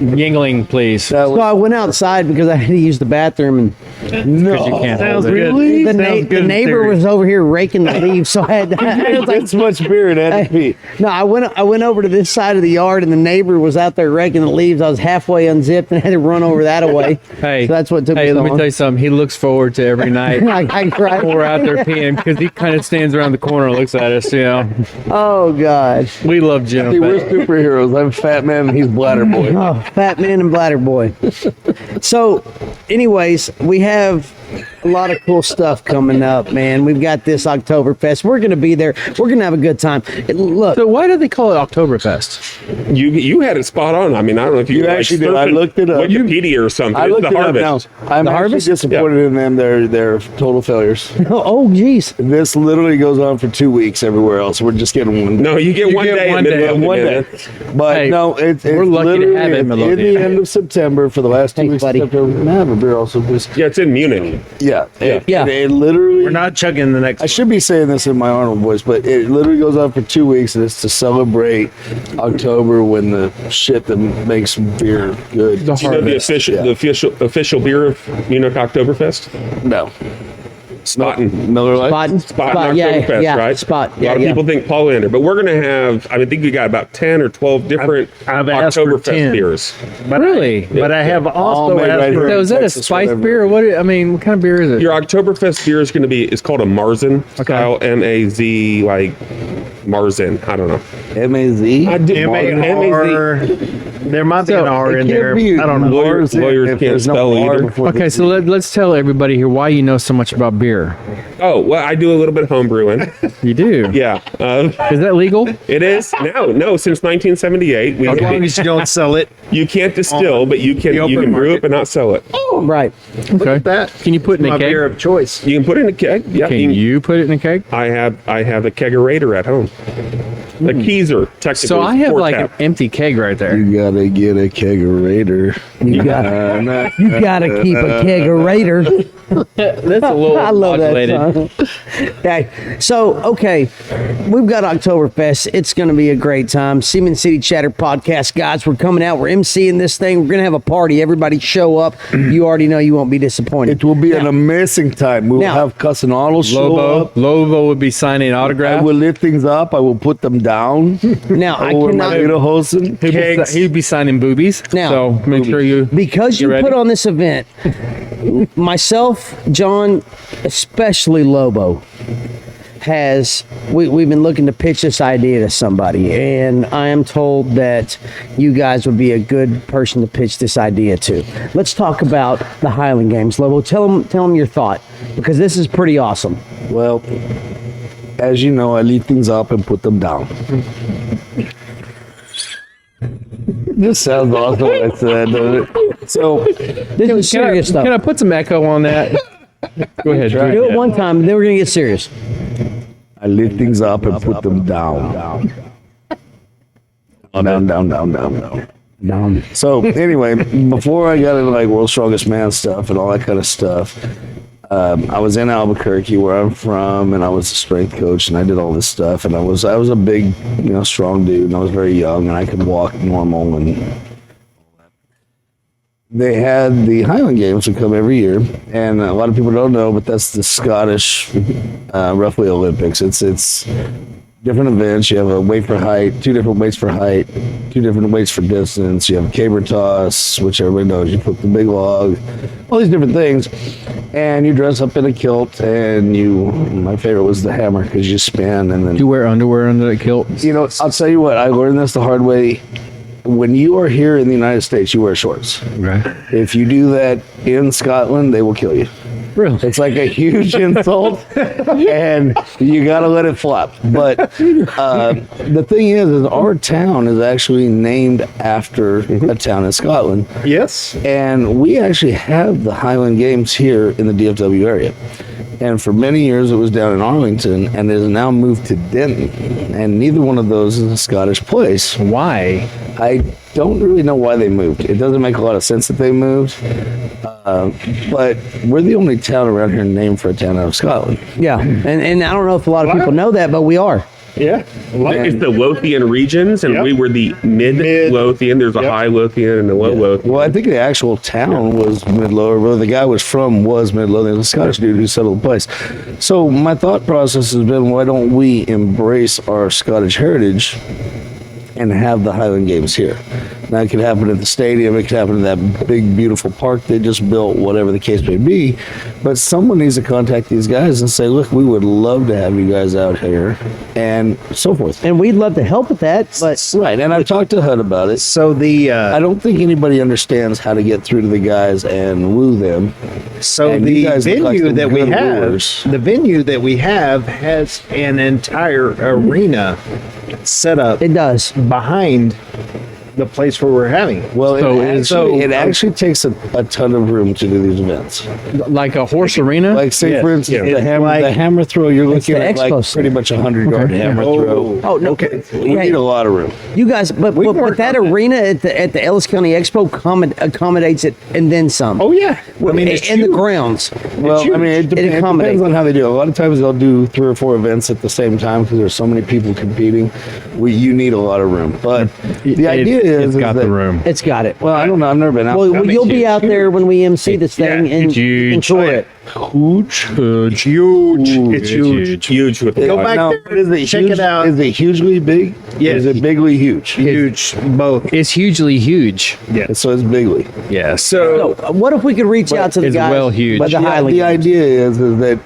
Yingling, please. That So was, I went outside because I had to use the bathroom, and Because you can't Sounds hold it. good. the, Sounds good in neighbor theory. was over here raking the leaves, so I had to. I was like, this much beer it had to be. no, I went over to this side of the yard, and the neighbor was out there raking the leaves. I was halfway unzipped and had to run over that away. Hey, So that's what took me hey, so let me long. tell you something. He looks forward to every night. I cried. We're out there peeing because he kind of stands around the corner and looks at us. Oh God. We love Jim. See, we're superheroes. I'm Fat Man and he's Bladder Boy. Oh, Fat Man and Bladder Boy. So, anyways, we have a lot of cool stuff coming up, man. We've got this Oktoberfest. We're going to be there. We're going to have a good time. Look, So why do they call it Oktoberfest? You had it spot on. I mean, I don't know if you actually did. I looked it up. Wikipedia or something. I It's looked the it up now. harvest. I'm actually harvest? disappointed in them. They're total failures. oh, geez. This literally goes on for 2 weeks everywhere else. We're just getting one. No, you get one get day. one at day. Midlothian, One man. day. But Hey, no, it's we're lucky to literally have it, in the Midlothian. end of September for the last 2 Thanks, weeks buddy. of September. Can I have a beer also, please? Yeah, it's in Munich. Yeah. Yeah. It literally. We're not chugging the next I should be saying this in my Arnold voice, but it literally goes on for 2 weeks, and it's to celebrate October when the shit that makes beer good. The You know the official beer of Munich Oktoberfest? No. Spaten. Miller Lite? Spot yeah, Oktoberfest, yeah, right? Spot, A lot of yeah. people think Paulander, but we're going to have, I think we got about 10 or 12 different I've asked for Oktoberfest 10. beers. But Really? But I have also made asked right for here. So is that a Texas, spice whatever. beer or what kind of beer is it? Your Oktoberfest beer is going to be, it's called a Marzen style, M-A-Z, like Marzen. I don't know. M-A-Z? I do. M-A-R. There might be an R in there. I don't know. Lawyers can't spell either. Okay, so let's tell everybody here why you know so much about beer. Oh, well, I do a little bit of home brewing. You do? Yeah. Is that legal? It is. No, since 1978. As long as you don't sell it. You can't distill, but you can open brew market. it but not sell it. Right. Okay. That. Can you put it in My a keg? beer of choice. You can put it in a keg. Yeah. Can you put it in a keg? I have a kegerator at home. A Keezer, technically. So I have four like an tap. empty keg right there. You gotta get a kegerator. You got to keep a kegerator. That's a little I love modulated. that song. Okay, so we've got Oktoberfest. It's going to be a great time. Seaman City Chatter Podcast, guys. We're coming out. We're emceeing this thing. We're going to have a party. Everybody show up. You already know you won't be disappointed. It will be an amazing time. We will Now- have Cousin Arnold show up. Lobo would be signing I autographs. will lift things up. I will put them down. Now I Over my cannot, little hosen. He'd be signing boobies. Now- so make sure you because you You ready? put on this event. Myself, John, especially Lobo, we've been looking to pitch this idea to somebody, and I am told that you guys would be a good person to pitch this idea to. Let's talk about the Highland Games. Lobo, tell them your thought, because this is pretty awesome. Well, as you know, I leave things up and put them down. This sounds awesome when I said, doesn't it? So, This is serious stuff. Can I put some echo on that? Go ahead. Do it one time, and then we're gonna get serious. I lift things up and put them down. Down. So anyway, before I got into like World's Strongest Man stuff and all that kind of stuff, I was in Albuquerque, where I'm from, and I was a strength coach, and I did all this stuff, and I was a big, strong dude, and I was very young, and I could walk normal, and they had the Highland Games would come every year, and a lot of people don't know, but that's the Scottish roughly Olympics. It's different events. You have a weight for height, 2 different weights for height, 2 different weights for distance. You have caber toss, which everybody knows. You put the big log, all these different things, and you dress up in a kilt. And my favorite was the hammer, because you spin and then. Do you wear underwear under that kilt? I'll tell you what. I learned this the hard way. When you are here in the United States, you wear shorts. Right. If you do that in Scotland, they will kill you. Really? It's like a huge insult, and you got to let it flop. But the thing is our town is actually named after a town in Scotland. Yes. And we actually have the Highland Games here in the DFW area. And for many years, it was down in Arlington, and it has now moved to Denton. And neither one of those is a Scottish place. Why? I don't really know why they moved. It doesn't make a lot of sense that they moved. But we're the only town around here named for a town out of Scotland. Yeah, and I don't know if a lot of people know that, but we are. Yeah. It's the Lothian regions, and Yep. we were the Mid-Lothian. There's a Yep. High Lothian and a Low Lothian. Well, I think the actual town was Midlothian. Where the guy was from was Midlothian, a Scottish dude who settled the place. So my thought process has been, why don't we embrace our Scottish heritage and have the Highland Games here? Now, it could happen at the stadium. It could happen in that big, beautiful park they just built, whatever the case may be. But someone needs to contact these guys and say, look, we would love to have you guys out here, and so forth. And we'd love to help with that, but Right, and I've talked to HUD about it. So I don't think anybody understands how to get through to the guys and woo them. And you the guys look like venue some that we good have, wooers. the venue that we have has an entire arena set up it does. behind the place where we're having it. Well, So it actually takes a ton of room to do these events. Like a horse arena? Like, say, Yes, for instance, yeah. the hammer throw, you're looking the at like expo pretty much 100-yard hammer throw. Oh no, Okay. We Hey, need a lot of room. you guys, but that arena at the Ellis County Expo accommodates it and then some. Oh yeah. I mean, it's in the huge. grounds. Well, I mean, it depends accommodates. on how they do it. A lot of times they'll do 3 or 4 events at the same time because there's so many people competing. You need a lot of room. But the idea it's is got that, the room. It's got it. Well, I don't know. I've never been out. Well, I mean, you'll be it's out there when we MC this thing and it's huge. and tour it. Huge. Huge. It's huge. Huge with the Go back Now, there. is it Check huge, it out. Is it hugely big? Yes. Is it bigly huge? Huge. Both. It's hugely huge. So it's bigly. Yeah. So So, what if we could reach out to the it's guys? well huge. By the Yeah, Highland the Games? idea is that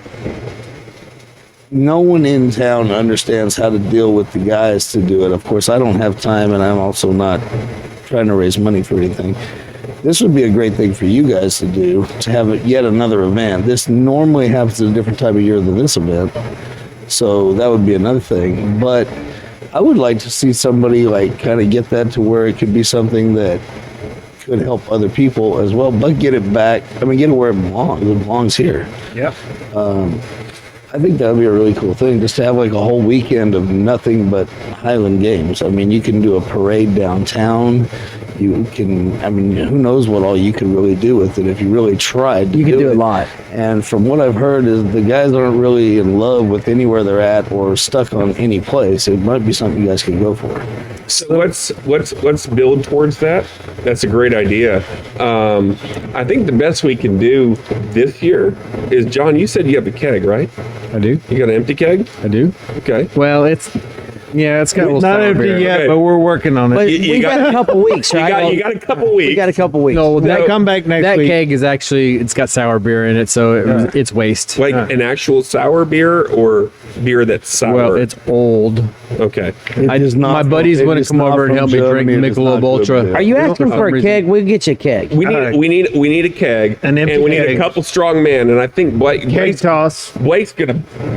no one in town understands how to deal with the guys to do it. Of course, I don't have time, and I'm also not trying to raise money for anything. This would be a great thing for you guys to do, to have yet another event. This normally happens at a different time of year than this event, so that would be another thing. But I would like to see somebody like kind of get that to where it could be something that could help other people as well, but get it back. I mean, get it where it belongs. It belongs here. Yep. I think that would be a really cool thing, just to have like a whole weekend of nothing but Highland Games. I mean, you can do a parade downtown. You can, I mean, who knows what all you could really do with it if you really tried. You could do a lot. And from what I've heard is the guys aren't really in love with anywhere they're at or stuck on any place. It might be something you guys can go for. So let's build towards that. That's a great idea. I think the best we can do this year is, John, you said you have a keg, right? I do. You got an empty keg? I do. Okay. Well, it's got a little Not sour empty beer. yet, Okay. but we're working on it. But You we got got- a couple weeks, right? You got a couple weeks. We got a couple weeks. No, They come back next that week. keg is actually, it's got sour beer in it, so it's waste. Like an actual sour beer or beer that's sour? Well, it's old. Okay. It is not My from- buddies it want to is come not over and from help me drink Germany. It is Michelob not Ultra. good. Are you asking for a reason. keg? We'll get you a keg. We need a keg, An empty and we need keg. a couple strong men. And I think Keg toss. Blake's gonna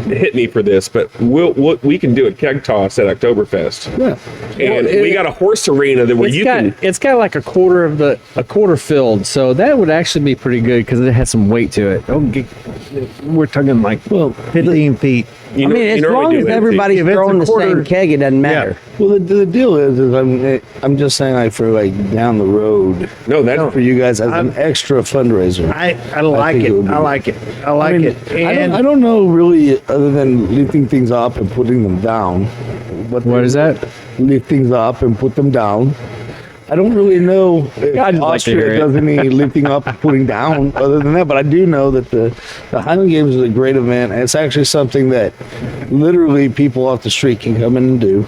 hit me for this, but we can do a keg toss at Oktoberfest. Yeah. And we got a horse arena that where It's got like a quarter filled, so that would actually be pretty good because it has some weight to it. We're talking like 15 feet. You I mean, as long as everybody's If it's a throwing the quarter- same keg, it doesn't matter. Well, the deal is I'm just saying like for like down the road. No, that's For you guys as an extra fundraiser. I like think it. it would be- I like it. I like it. And I don't know really other than lifting things up and putting them down. What is that? Lift things up and put them down. I don't really know if I'd like to hear Austria it. does any lifting up and putting down other than that, but I do know that the Highland Games is a great event, and it's actually something that literally people off the street can come in and do.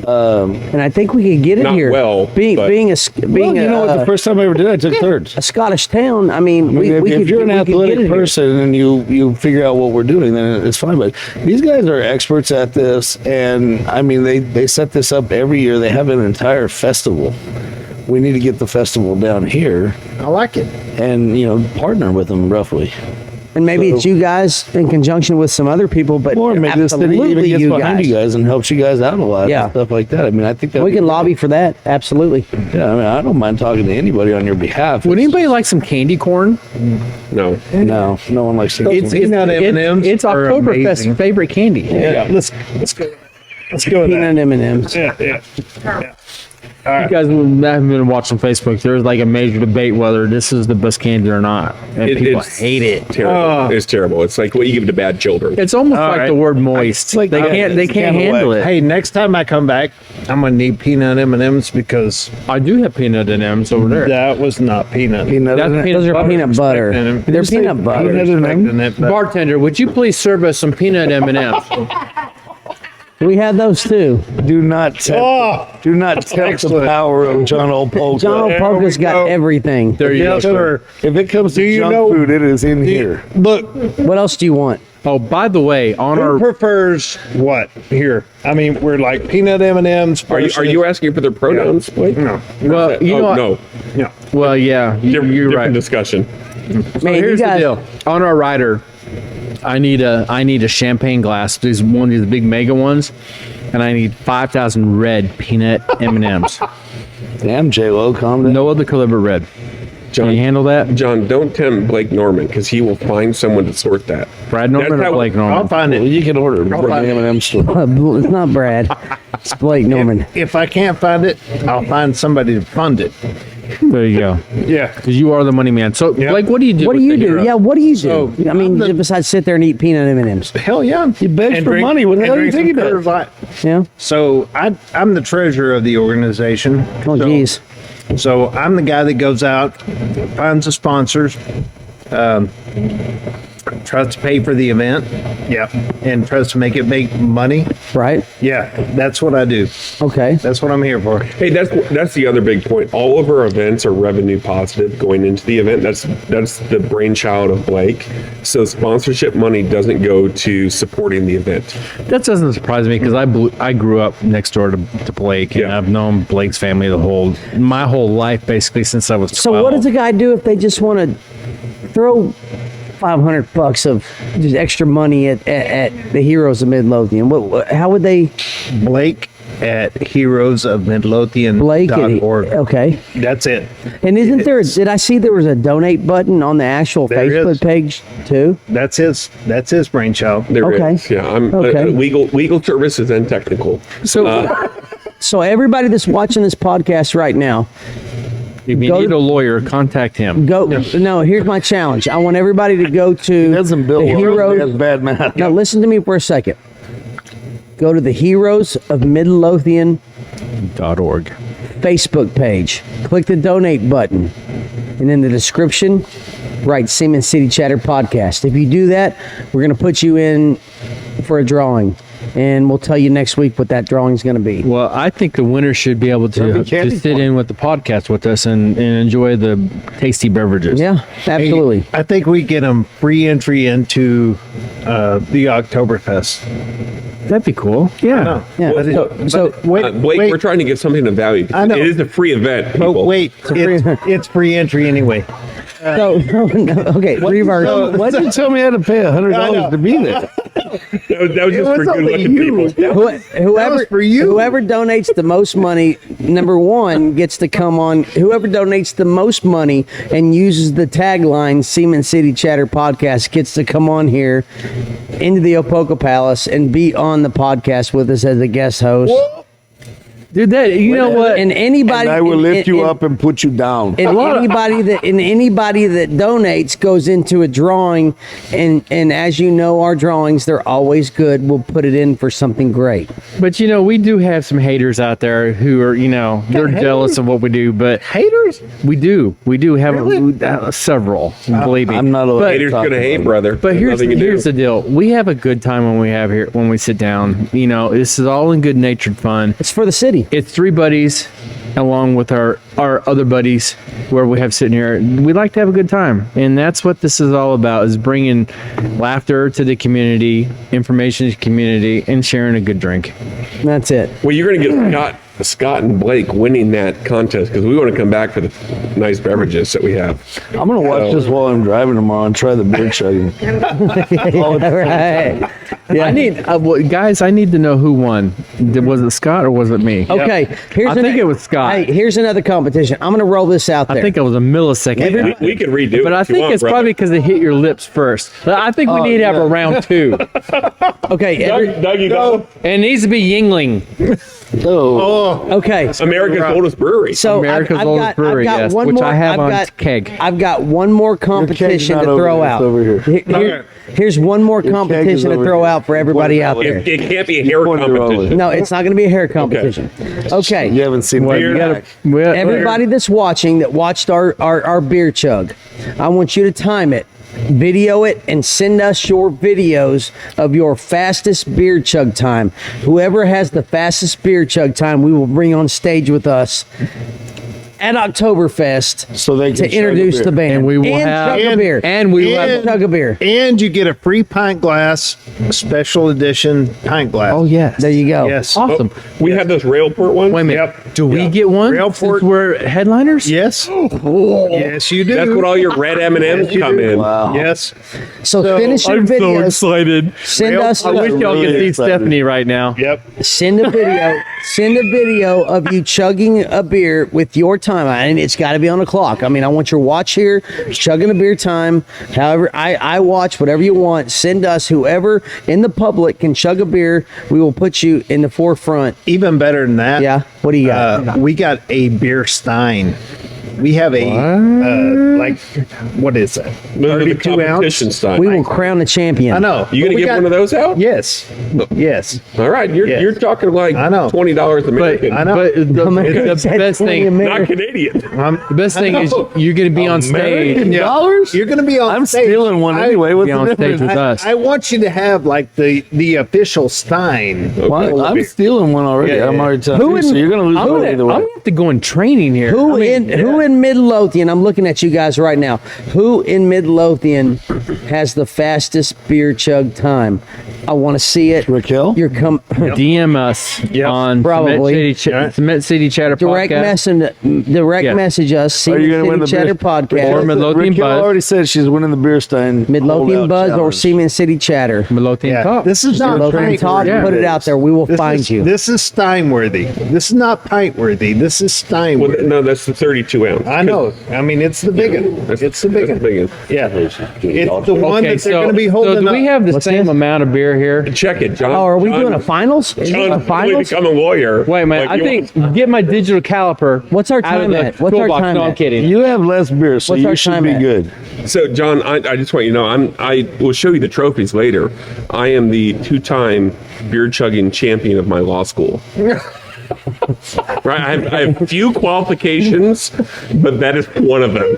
And I think we could get it Not here. well, being but- being Well, you know what? The first time I ever did, I took third. a Scottish town. I mean, I mean, we if could, you're an we could get athletic it here. person and you figure out what we're doing, then it's fine. But these guys are experts at this, and I mean, they set this up every year. They have an entire festival. We need to get the festival down here I like it. and partner with them roughly. And maybe it's you guys in conjunction with some other people, but Or maybe the city even absolutely gets you behind guys. you guys and helps you guys out a lot Yeah. and stuff like that. I mean, I think that We can lobby for that. Absolutely. Yeah, I mean, I don't mind talking to anybody on your behalf. Would anybody like some candy corn? no. No, no one likes to. It's peanut M&Ms. It's are Oktoberfest's amazing. favorite candy. Yeah. Let's go. Let's go with that. Peanut M&Ms. Yeah. You guys haven't been watching Facebook. There's like a major debate whether this is the best candy or not, and people It's hate it. terrible. It's terrible. It's like what you give to bad children. It's almost All like right. the word moist. like they the- can't it's handle it. Hey, next time I come back, I'm gonna need peanut M&Ms because I do have peanut M&Ms over there. that was not peanut. Peanut. That's isn't it? peanut Those are butter. peanut butter. Respecting They're say peanut butter. peanut M&M? Respecting it, but- Bartender, would you please serve us some peanut M&Ms? We had those too. Do not tempt, Oh, do not tempt the excellent. power of John Olpolka. John There Polka's we got go. everything. There you go. yes, sir. If it comes to you junk know- food, it is in here. Look, What else do you want? Oh, by the way, on who our prefers what here? I mean, we're like peanut M&Ms. Are you asking for their pronouns? Blake? No, well, you know, what? no. no. well, yeah, you're Different right. discussion. Man, you Here's the guys, deal. On our rider, I need a champagne glass. There's one of these big mega ones, and I need 5,000 red peanut M&Ms. Damn, J-Lo, calm down. No other color but red. Can you handle that? John, don't tempt Blake Norman because he will find someone to sort that. Brad Norman That's or how- Blake I'll Norman? find Well, it. you can order from the find it. M&M store. it's not Brad. It's Blake Norman. If I can't find it, I'll find somebody to fund it. There you go. Yeah. Because you are the money man. So, Yeah. Blake, what do you do? What do with you the do? hero? Yeah, what do you do? So, I mean, I'm the- besides sit there and eat peanut M&Ms. Hell yeah. You beg And for drink- money. What the and hell do you drink think he some does? Coors Light. Yeah. So I'm the treasurer of the organization. Oh, geez. So I'm the guy that goes out, finds the sponsors, tries to pay for the event. Yeah. And tries to make money. Right. Yeah. That's what I do. Okay. That's what I'm here for. Hey, that's the other big point. All of our events are revenue positive going into the event. That's the brainchild of Blake. So sponsorship money doesn't go to supporting the event. That doesn't surprise me because I grew up next door to Blake, and Yeah. I've known Blake's family my whole life, basically since I was 12. So what does a guy do if they just want to throw $500 of just extra money at the Heroes of Midlothian? How would they? Blake at heroesofmidlothian.org. Blake. Okay. That's it. And isn't there? Did I see there was a donate button on the actual There Facebook is. page too? That's his brainchild. There is. Okay. Yeah, I'm Okay. legal services and technical. So everybody that's watching this podcast right now, If you go need to- a lawyer, contact him. go. No, here's my challenge. I want everybody to go to He doesn't bill the well. He Heroes. has bad math. Now listen to me for a second. Go to the Heroes of Midlothian .org. Facebook page. Click the donate button. And in the description, write Seaman City Chatter Podcast. If you do that, we're going to put you in for a drawing. And we'll tell you next week what that drawing is going to be. Well, I think the winner should be able There'll to be candy sit corn. in with the podcast with us and enjoy the tasty beverages. Yeah, absolutely. I think we get them free entry into the Oktoberfest. That'd be cool. Yeah. Yeah. So Wait, Blake, wait, we're trying to give something of value. I know. It is a free event, but people. wait, it's free entry anyway. no, okay, reverse. Why did you tell me I had to pay $100 to be there? That was just for was only good-looking you. people. Whoever for you. whoever donates the most money, number one, gets to come on. Whoever donates the most money and uses the tagline "Seaman City Chatter Podcast" gets to come on here into the Opoka Palace and be on the podcast with us as a guest host. Dude, you know what? And anybody, And I will lift you and- up and put you down. And anybody that donates goes into a drawing, and as you know, our drawings, they're always good. We'll put it in for something great. But we do have some haters out there who are, they're jealous of what we do. But Haters? we do have several. Believe me, I'm not allowed But- to Haters talk gonna hate, about it. brother. But There's here's nothing you here's do. the deal. We have a good time when we sit down. This is all in good natured fun. It's for the city. It's three buddies along with our other buddies where we have sitting here. We like to have a good time, and that's what this is all about, is bringing laughter to the community, information to the community, and sharing a good drink. That's it. Well, you're going to get Scott and Blake winning that contest because we want to come back for the nice beverages that we have. I'm going to watch this while I'm driving tomorrow and try the beer chugging. All right. Yeah. Guys, I need to know who won. Was it Scott or was it me? Okay. I think it was Scott. Hey, here's another competition. I'm going to roll this out there. I think it was a millisecond. We could redo it. But I if you think want, it's brother. probably because it hit your lips first. I think we need to have a round two. Okay. Doug, you go. And it needs to be Yingling. Okay. America's oldest brewery. So America's I've oldest brewery, yes, one which more, I have I've on got, keg. I've got one more competition not to over throw here, out. it's over here. Here's one more competition to over throw here. out for everybody out there. it can't be a hair pointed it all competition. No, it's not going to be a hair competition. Okay. You haven't seen Well, me. you gotta- Everybody that's watching that watched our beer chug, I want you to time it, video it, and send us your videos of your fastest beer chug time. Whoever has the fastest beer chug time, we will bring on stage with us at Oktoberfest So they can to introduce chug a the beer. band. And we will have- chug a beer. and we will have- chug a beer. And you get a free pint glass, a special edition pint glass. Oh, yes. There you go. Yes. Awesome. We have those Railport ones. Wait a minute. Do we get one? Railport. Since we're headliners? Yes. Yes, you do. That's what all your red M&Ms come in. Wow. Yes. So finish your videos. excited. Send us. I wish y'all could see Stephanie right now. Yep. Send a video. Send a video of you chugging a beer with your time, and it's got to be on a clock. I mean, I want your watch here, chugging a beer time. However, I watch whatever you want. Send us whoever in the public can chug a beer. We will put you in the forefront. Even better than that. Yeah. What do you got? We got a beer stein. We have a what is that? Those are the 32 competition ounce. style. We will crown the champion. I know. You But gonna we get got- one of those out? Yes. Yes. All right, Yeah. you're talking like I know. $20 But, American, I know. but the best thing, not Canadian. the best thing is you're going to be on stage. $dollars? You're going to be on I'm stage. stealing one anyway. What's Be the on stage difference? with us. I want you to have like the official stein. Well, I'm stealing one already. Yeah, I'm yeah. already telling Who you. in- So you're going to lose I'm one gonna, either I'm way. gonna have to go in training here. Who in Midlothian? I'm looking at you guys right now. Who in Midlothian has the fastest beer chug time? I want to see it. Raquel? You're DM us on Probably. Cement City Chatter direct Podcast. Yes. message us. Are you going to win Seaman the City Chatter beer? Podcast. Or Midlothian Raquel Buzz. already said she's winning the beer stein. Midlothian holdout Buzz or challenge. Seaman City Chatter. Midlothian Yeah. Top. This is not Midlothian pint Talk. Yeah. Put it out there. We will find you. This is stein worthy. This is not pint worthy. This is stein Well, worthy. no, that's the 32 ounce. I know. I mean, it's the big one. It's the big That's one. big one. Yeah. It's the one Okay, that they're going to be holding so do up. we have the same amount of beer here? Check it, John. Oh, are we John- doing a finals? Is it a John's really finals? become a lawyer. Wait a minute. Like, I you think get my digital caliper. What's our out of time the at? What's our toolbox. time No, I'm at? kidding. You have less beer, so What's our you should time be at? good. So, John, I just want you to know, I will show you the trophies later. I am the 2-time beer chugging champion of my law school. Right, I have few qualifications, but that is one of them.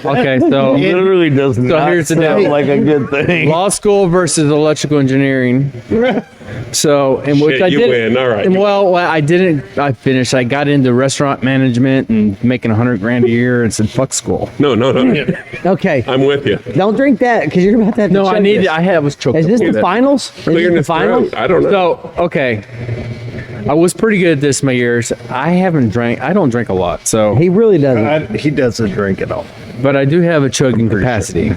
Okay, so Literally does not here's the sound deal. like a good thing. law school versus electrical engineering. So, in which Shit, I you did. win. All right. And well, I didn't. I finished. I got into restaurant management and making $100,000 a year, and said, "Fuck school." No. Okay. I'm with you. Don't drink that because you're about to have to No, I chug needed. this. I was choked. Is up this with the it. finals? Is Clearing this his the finals? throat. I don't know. So, okay. I was pretty good at this my years. I haven't drank. I don't drink a lot. So, He really doesn't. He doesn't drink at all. but I do have a chugging capacity.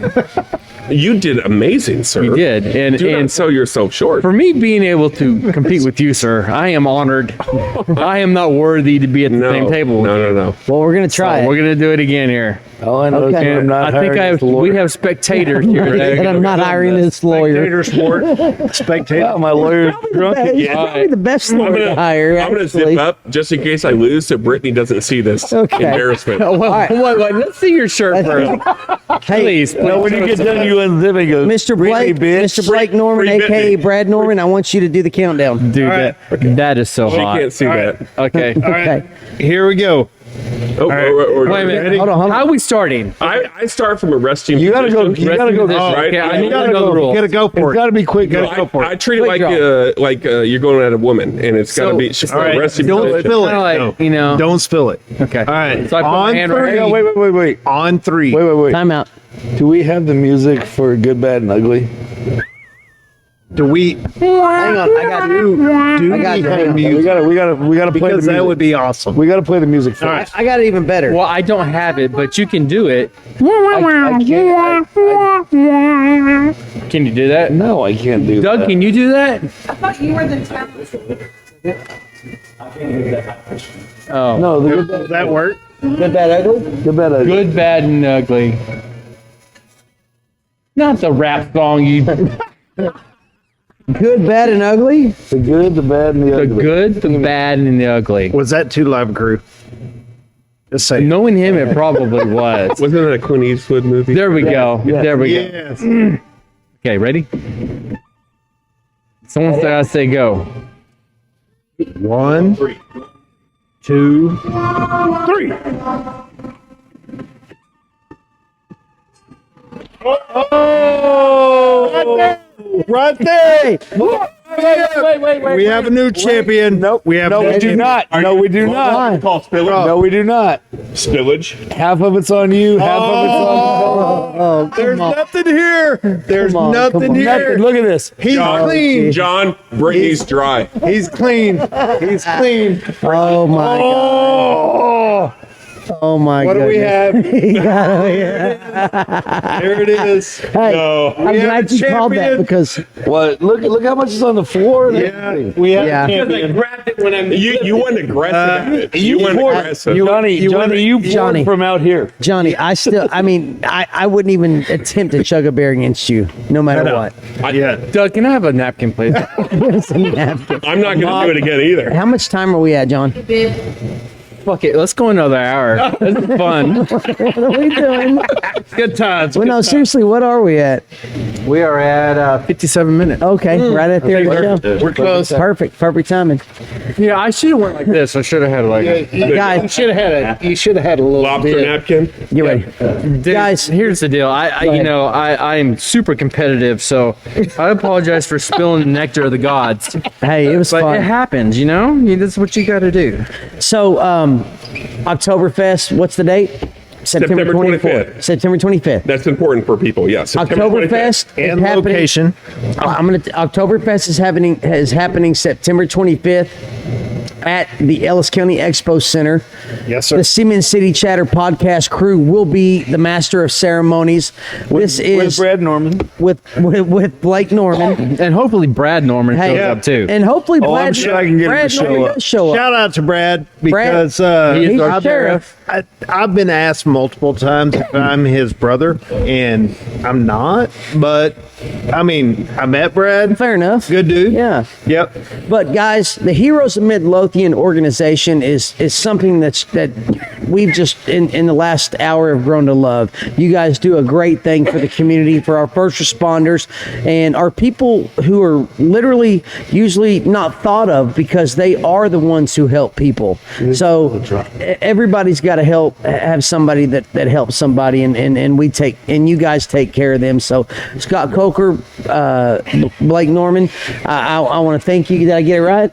You did amazing, sir. You did, and Do not and sell yourself short. for me being able to compete with you, sir, I am honored. I am not worthy to be at the No, same table. no. Well, we're gonna try We're it. gonna do it again here. All I know is Okay. I'm not I think hiring as a we lawyer. have spectators here. today. And I'm not hiring this lawyer. Spectator sport. Spectator. Yeah, my lawyer's drunk He's again. probably the best I'm lawyer gonna, to hire. I'm gonna actually. zip up just in case I lose, so Brittany doesn't see this Okay. embarrassment. Well, right. wait, let's see your shirt first. Hey, Please. No, when you get done, you unzip and go, Mr. "Really, Blake, bitch?" Mr. Blake Norman, Free aka Brittany. Brad Norman, I want you to do the countdown. Dude, that is so She hot. can't see that. Okay. All right. Okay. Here we go. Oh, Wait a minute. Ready? Hold on. How are we starting? I start from a resting. You gotta go. position. You gotta go. Resting position. right? Okay, I You need gotta to know the rules. Gotta go for It's it. got to be quick. Gotta Go. go for I it. treat it Quick like you're going at a woman, and it's got to So- be All right. resting Don't position. spill it. Kinda like, No. you know. Don't spill it. Okay. All right. So I put my On hand right three. here. No, wait. On three. Wait. Time out. Do we have the music for Good, Bad, and Ugly? Do we? Hang on. I got you. Do I got we you. have Hang on. We music? gotta play the Because music. that would be awesome. We gotta play the music first. All right. I got it even better. Well, I don't have it, but you can do it. I can't. Can you do that? No, I can't do Doug, that. can you do that? I thought you were the town. Oh. No, the Good, Does that work? Good, bad, ugly. Good, Bad, Ugly. Good, bad, and ugly. Not the rap song. You. Good, bad, and ugly. The Good, the Bad, and the The Ugly. good, the bad, and the ugly. Was that too live crew? Just say. Knowing him, it probably was. Wasn't it a Clint Eastwood movie? There we go. yes, There we go. Yes. Okay, ready? Someone's gotta say go. 1, 2, 3. Oh! Right there. Wait. We have a new champion. Nope. We have No, we do not. No, we do not. Call spillage. No, we do not. Spillage. Half of it's on you. Half of it's on. Oh, There's come on. nothing here. There's Come on, come nothing on. here. Nothing. Look at this. He's clean. John, Brittany's dry. He's clean. He's clean. Oh my god. Oh, Oh my god. what do we have? have? There it is. Hey, No. I'm We have glad a you called that champion. because What? Look how much is on the floor. Yeah, we have Yeah. a champion. grabbed it when I'm. You went aggressive. at it. You went poured- aggressive. Johnny, you poured Johnny. from out here. Johnny, I wouldn't even attempt to chug a beer against you, no matter No. what. Yeah. Doug, can I have a napkin, please? It's a napkin. I'm not going to do it again either. How much time are we at, John? Fuck it, let's go another hour. This is fun. What are we doing? Good times. Well, no, seriously, what are we at? We are at 57 minutes. Okay, right at there. We're close. Perfect time. Yeah, I should have went like this. I should have had like. Guys, should have had a. You should have had a little Lobster bit. napkin. get ready. Dude, Guys, here's the deal. I ahead. I am super competitive, so I apologize for spilling the nectar of the gods. Hey, it was But it fun. happens, you know. That's what you got to do. So, Oktoberfest, what's the date? September 24th. September 25th. That's important for people. Yes. Oktoberfest And is happening. location. Oktoberfest is happening September 25th at the Ellis County Expo Center. Yes, sir. The Siemens City Chatter podcast crew will be the master of ceremonies. This With is Brad Norman. with Blake Norman, And hopefully Brad Norman Hey, shows yeah. up too. and hopefully Oh, I'm Brad, sure I can get him Brad to show Norman up. does show up. Shout out to Brad because He's He's our our sheriff. I've been asked multiple times if I'm his brother, and I'm not. But I mean, I met Brad. Fair enough. Good dude. Yeah. Yep. But guys, the Heroes of Midlothian organization is something that we've just in the last hour have grown to love. You guys do a great thing for the community, for our first responders, and our people who are literally usually not thought of because they are the ones who help people. So everybody's got to have somebody that helps somebody, and we take, and you guys take care of them. So Scott Coker, Blake Norman, I want to thank you. Did I get it right?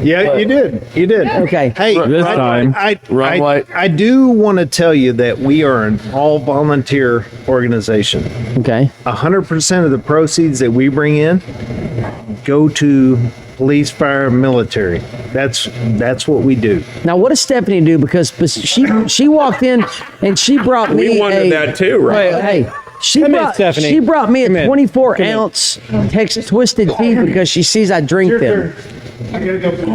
Yeah, you did. You did. Okay. Hey, This time. I do want to tell you that we are an all volunteer organization. Okay. 100% of the proceeds that we bring in go to police, fire, military. That's what we do. Now, what does Stephanie do? Because she walked in and she brought me We wanted that too, right? Hey, she Come in, brought, Stephanie. she brought me Come a in. 24 ounce Texas Twisted tea because she sees I drink them.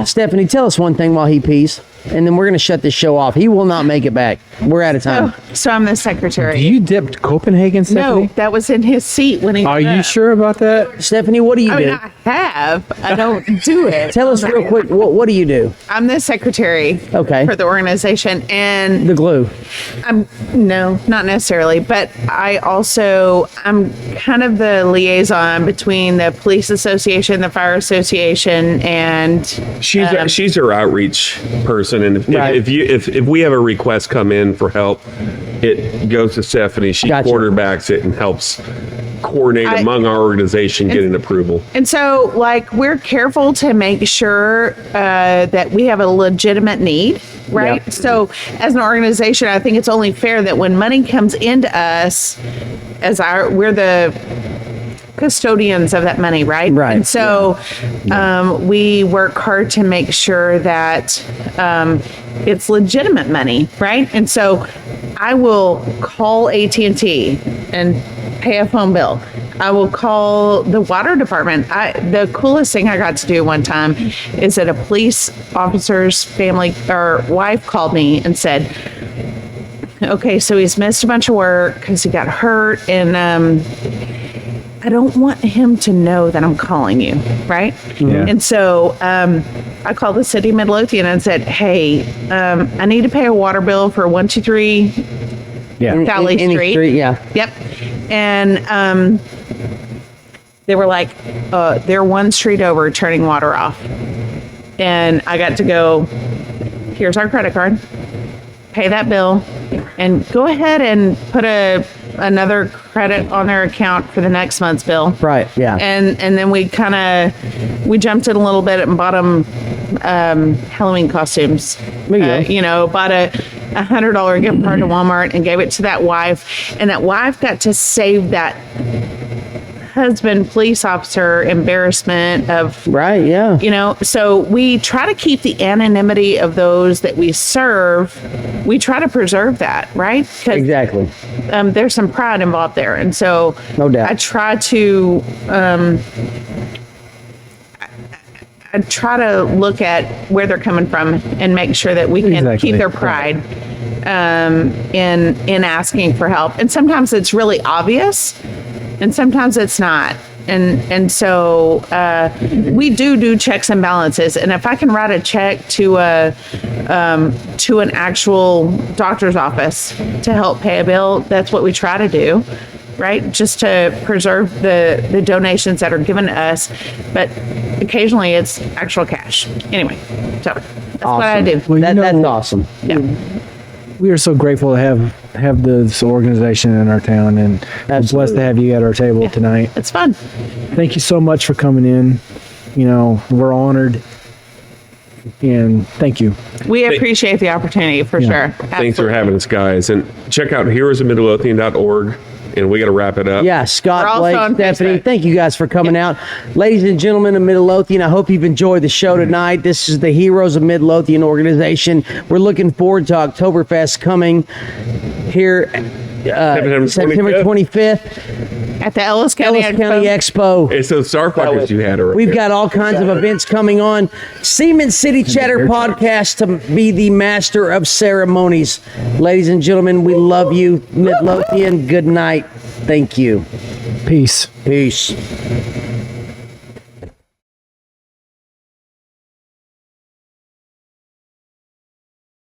Stephanie, tell us one thing while he pees, and then we're going to shut this show off. He will not make it back. We're out of time. So I'm the secretary. You dipped Copenhagen, Stephanie? No, that was in his seat when he. Are got you up. sure about that? Stephanie, what do you I do? mean, I have. I don't do it. Tell us real quick, what do you do? I'm the secretary. Okay. For the organization, and The glue. no, not necessarily, but I'm kind of the liaison between the police association, the fire association, and She's our outreach person, and Right. if we have a request come in for help, it goes to Stephanie. She Gotcha. quarterbacks it and helps coordinate I- among our organization, getting approval. And so, like, we're careful to make sure that we have a legitimate need, right? Yep. So, as an organization, I think it's only fair that when money comes into us, we're the custodians of that money, right? Right. And so, we work hard to make sure that it's legitimate money, right? And so, I will call AT&T and pay a phone bill. I will call the water department. The coolest thing I got to do one time is that a police officer's family or wife called me and said, okay, so he's missed a bunch of work because he got hurt, and I don't want him to know that I'm calling you, right? Yeah. And so I called the city of Midlothian and said, hey, I need to pay a water bill for 123 Yeah. Valley Any Street. yeah. Yep. And they were like, they're one street over turning water off. And I got to go, here's our credit card, pay that bill, and go ahead and put another credit on their account for the next month's bill. Right, yeah. And then we jumped in a little bit and bought them Halloween costumes. There you go. Bought a $100 gift card to Walmart and gave it to that wife, and that wife got to save that husband police officer embarrassment of Right, yeah. So we try to keep the anonymity of those that we serve. We try to preserve that, right? 'Cause, Exactly. there's some pride involved there, and so No doubt. I try to look at where they're coming from and make sure that we can Exactly. keep their pride in asking for help. And sometimes it's really obvious, and sometimes it's not. And so we do checks and balances. And if I can write a check to an actual doctor's office to help pay a bill, that's what we try to do, right? Just to preserve the donations that are given to us. But occasionally it's actual cash. Anyway, so that's what I do. Well, That's awesome. Yeah. We are so grateful to have this organization in our town, and we're blessed to have you at our table tonight. It's fun. Thank you so much for coming in. We're honored, and thank you. We appreciate the opportunity for sure. Thanks for having us, guys. And check out heroesofmidlothian.org. And we got to wrap it up. Yeah, We're Scott, also Blake, on Stephanie, Facebook. thank you guys for coming out. Ladies and gentlemen of Midlothian, I hope you've enjoyed the show tonight. This is the Heroes of Midlothian organization. We're looking forward to Oktoberfest coming here September 25th. At the Ellis County Ellis County Expo. It's those Starfuckers you had already. We've got all kinds of events coming on. Seaman City Cheddar podcast to be the master of ceremonies. Ladies and gentlemen, we love you. Midlothian, good night. Thank you. Peace. Peace.